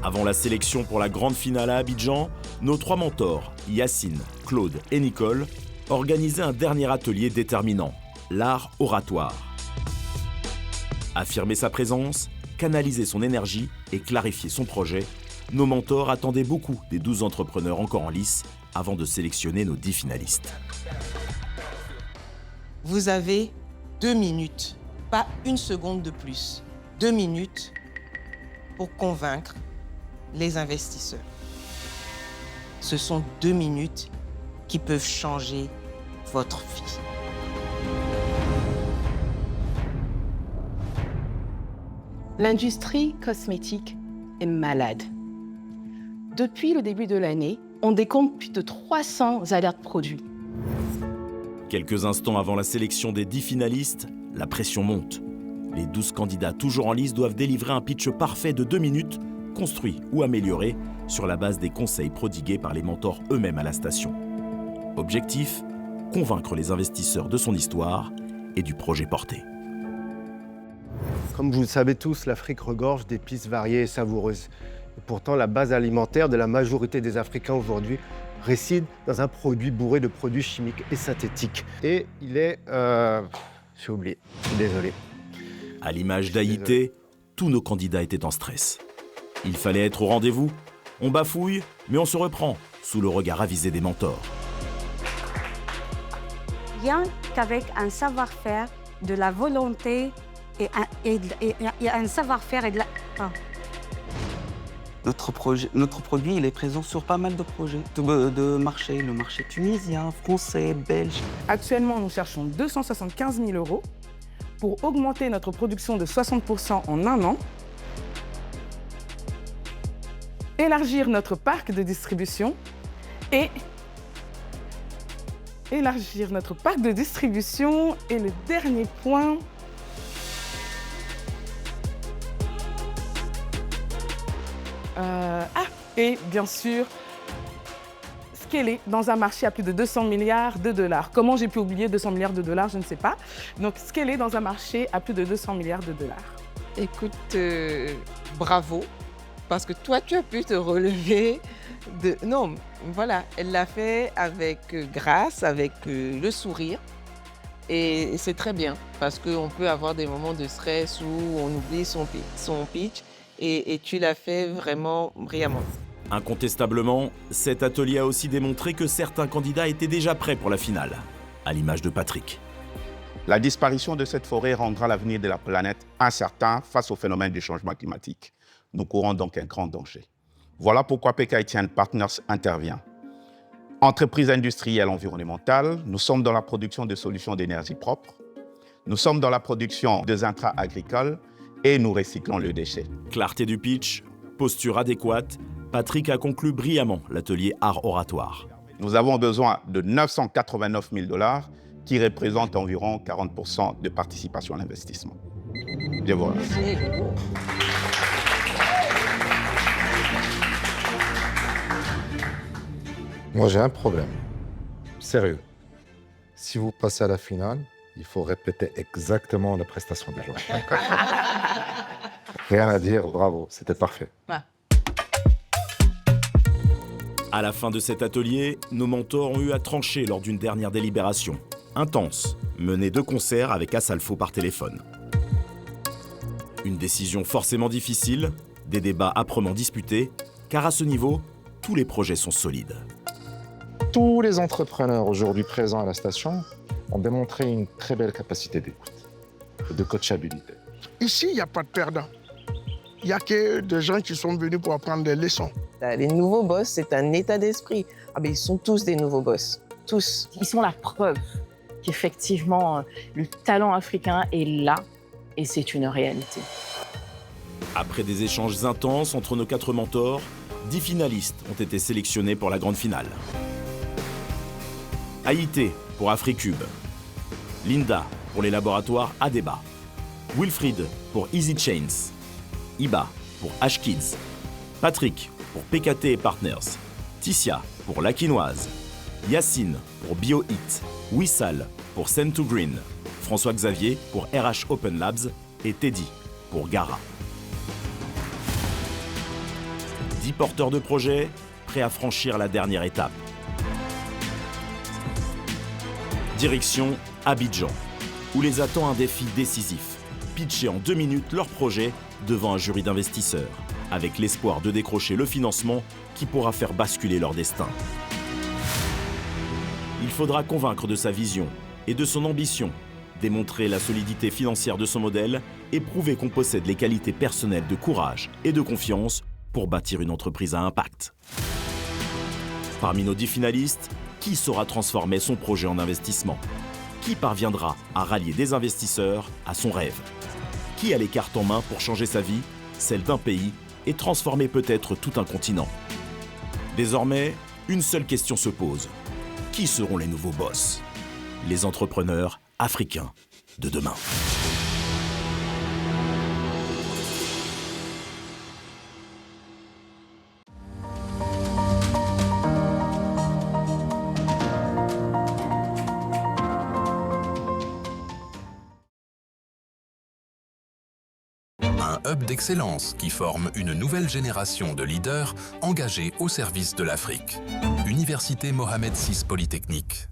Avant la sélection pour la grande finale à Abidjan, nos 3 mentors, Yacine, Claude et Nicole, organisaient un dernier atelier déterminant, l'art oratoire. Affirmer sa présence, canaliser son énergie et clarifier son projet, nos mentors attendaient beaucoup des 12 entrepreneurs encore en lice avant de sélectionner nos 10 finalistes. Vous avez 2 minutes, pas une seconde de plus. 2 minutes pour convaincre les investisseurs. Ce sont 2 minutes qui peuvent changer votre vie. L'industrie cosmétique est malade. Depuis le début de l'année, on décompte plus de 300 alertes produits. Quelques instants avant la sélection des 10 finalistes, la pression monte. Les 12 candidats toujours en lice doivent délivrer un pitch parfait de 2 minutes, construit ou amélioré sur la base des conseils prodigués par les mentors eux-mêmes à la station. Objectif, convaincre les investisseurs de son histoire et du projet porté. Comme vous le savez tous, l'Afrique regorge d'épices variées et savoureuses. Et pourtant, la base alimentaire de la majorité des Africains aujourd'hui réside dans un produit bourré de produits chimiques et synthétiques. Et il est... j'ai oublié, je suis désolé. À l'image d'Haïté, tous nos candidats étaient en stress. Il fallait être au rendez-vous. On bafouille, mais on se reprend, sous le regard avisé des mentors. Rien qu'avec un savoir-faire, de la volonté et un savoir-faire et de la... Notre produit, il est présent sur pas mal de projets, de marchés. Le marché tunisien, français, belge. Actuellement, nous cherchons 275 000 € pour augmenter notre production de 60% en un an, élargir notre parc de distribution et le dernier point, et bien sûr, scaler dans un marché à plus de 200 milliards de dollars. Comment j'ai pu oublier 200 milliards de dollars, je ne sais pas. Donc, scaler dans un marché à plus de 200 milliards de dollars. Écoute, bravo, parce que toi, tu as pu te relever de... Non, voilà, elle l'a fait avec grâce, avec le sourire. Et c'est très bien, parce qu'on peut avoir des moments de stress où on oublie son pitch. Et tu l'as fait vraiment brillamment. Incontestablement, cet atelier a aussi démontré que certains candidats étaient déjà prêts pour la finale, à l'image de Patrick. La disparition de cette forêt rendra l'avenir de la planète incertain face au phénomène du changement climatique. Nous courons donc un grand danger. Voilà pourquoi PK Etienne Partners intervient. Entreprise industrielle environnementale, nous sommes dans la production de solutions d'énergie propre, nous sommes dans la production de intrants agricoles et nous recyclons le déchet. Clarté du pitch, posture adéquate, Patrick a conclu brillamment l'atelier art oratoire. Nous avons besoin de 989 000 $ qui représentent environ 40% de participation à l'investissement. Je vous remercie. Moi, j'ai un problème. Sérieux. Si vous passez à la finale, il faut répéter exactement la prestation du jour. Rien à dire, bravo, c'était parfait. À la fin de cet atelier, nos mentors ont eu à trancher lors d'une dernière délibération. Intense, menée de concert avec Assalfo par téléphone. Une décision forcément difficile, des débats âprement disputés, car à ce niveau, tous les projets sont solides. Tous les entrepreneurs aujourd'hui présents à la station ont démontré une très belle capacité d'écoute et de coachabilité. Ici, il n'y a pas de perdants. Il n'y a que des gens qui sont venus pour apprendre des leçons. Les nouveaux boss, c'est un état d'esprit. Ah, mais ils sont tous des nouveaux boss. Tous. Ils sont la preuve qu'effectivement, le talent africain est là et c'est une réalité. Après des échanges intenses entre nos 4 mentors, 10 finalistes ont été sélectionnés pour la grande finale. Haïté pour Africube, Linda pour les laboratoires Adeba, Wilfried pour Easy Chains, Iba pour H-Kids, Patrick pour PKT Partners, Ticia pour La Quinoise, Yacine pour BioHit, Wissal pour Send2Green, François-Xavier pour RH Open Labs et Teddy pour Gara. 10 porteurs de projets prêts à franchir la dernière étape. Direction Abidjan, où les attend un défi décisif. Pitcher en 2 minutes leur projet devant un jury d'investisseurs, avec l'espoir de décrocher le financement qui pourra faire basculer leur destin. Il faudra convaincre de sa vision et de son ambition, démontrer la solidité financière de son modèle et prouver qu'on possède les qualités personnelles de courage et de confiance pour bâtir une entreprise à impact. Parmi nos 10 finalistes, qui saura transformer son projet en investissement? Qui parviendra à rallier des investisseurs à son rêve? Qui a les cartes en main pour changer sa vie, celle d'un pays, et transformer peut-être tout un continent? Désormais, une seule question se pose. Qui seront les nouveaux boss? Les entrepreneurs africains de demain. Un hub d'excellence qui forme une nouvelle génération de leaders engagés au service de l'Afrique. Université Mohamed VI Polytechnique.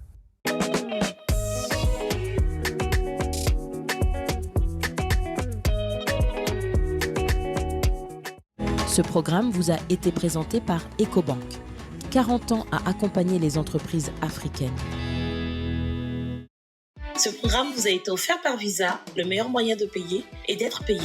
Ce programme vous a été présenté par Ecobank. 40 ans à accompagner les entreprises africaines. Ce programme vous a été offert par Visa, le meilleur moyen de payer et d'être payé.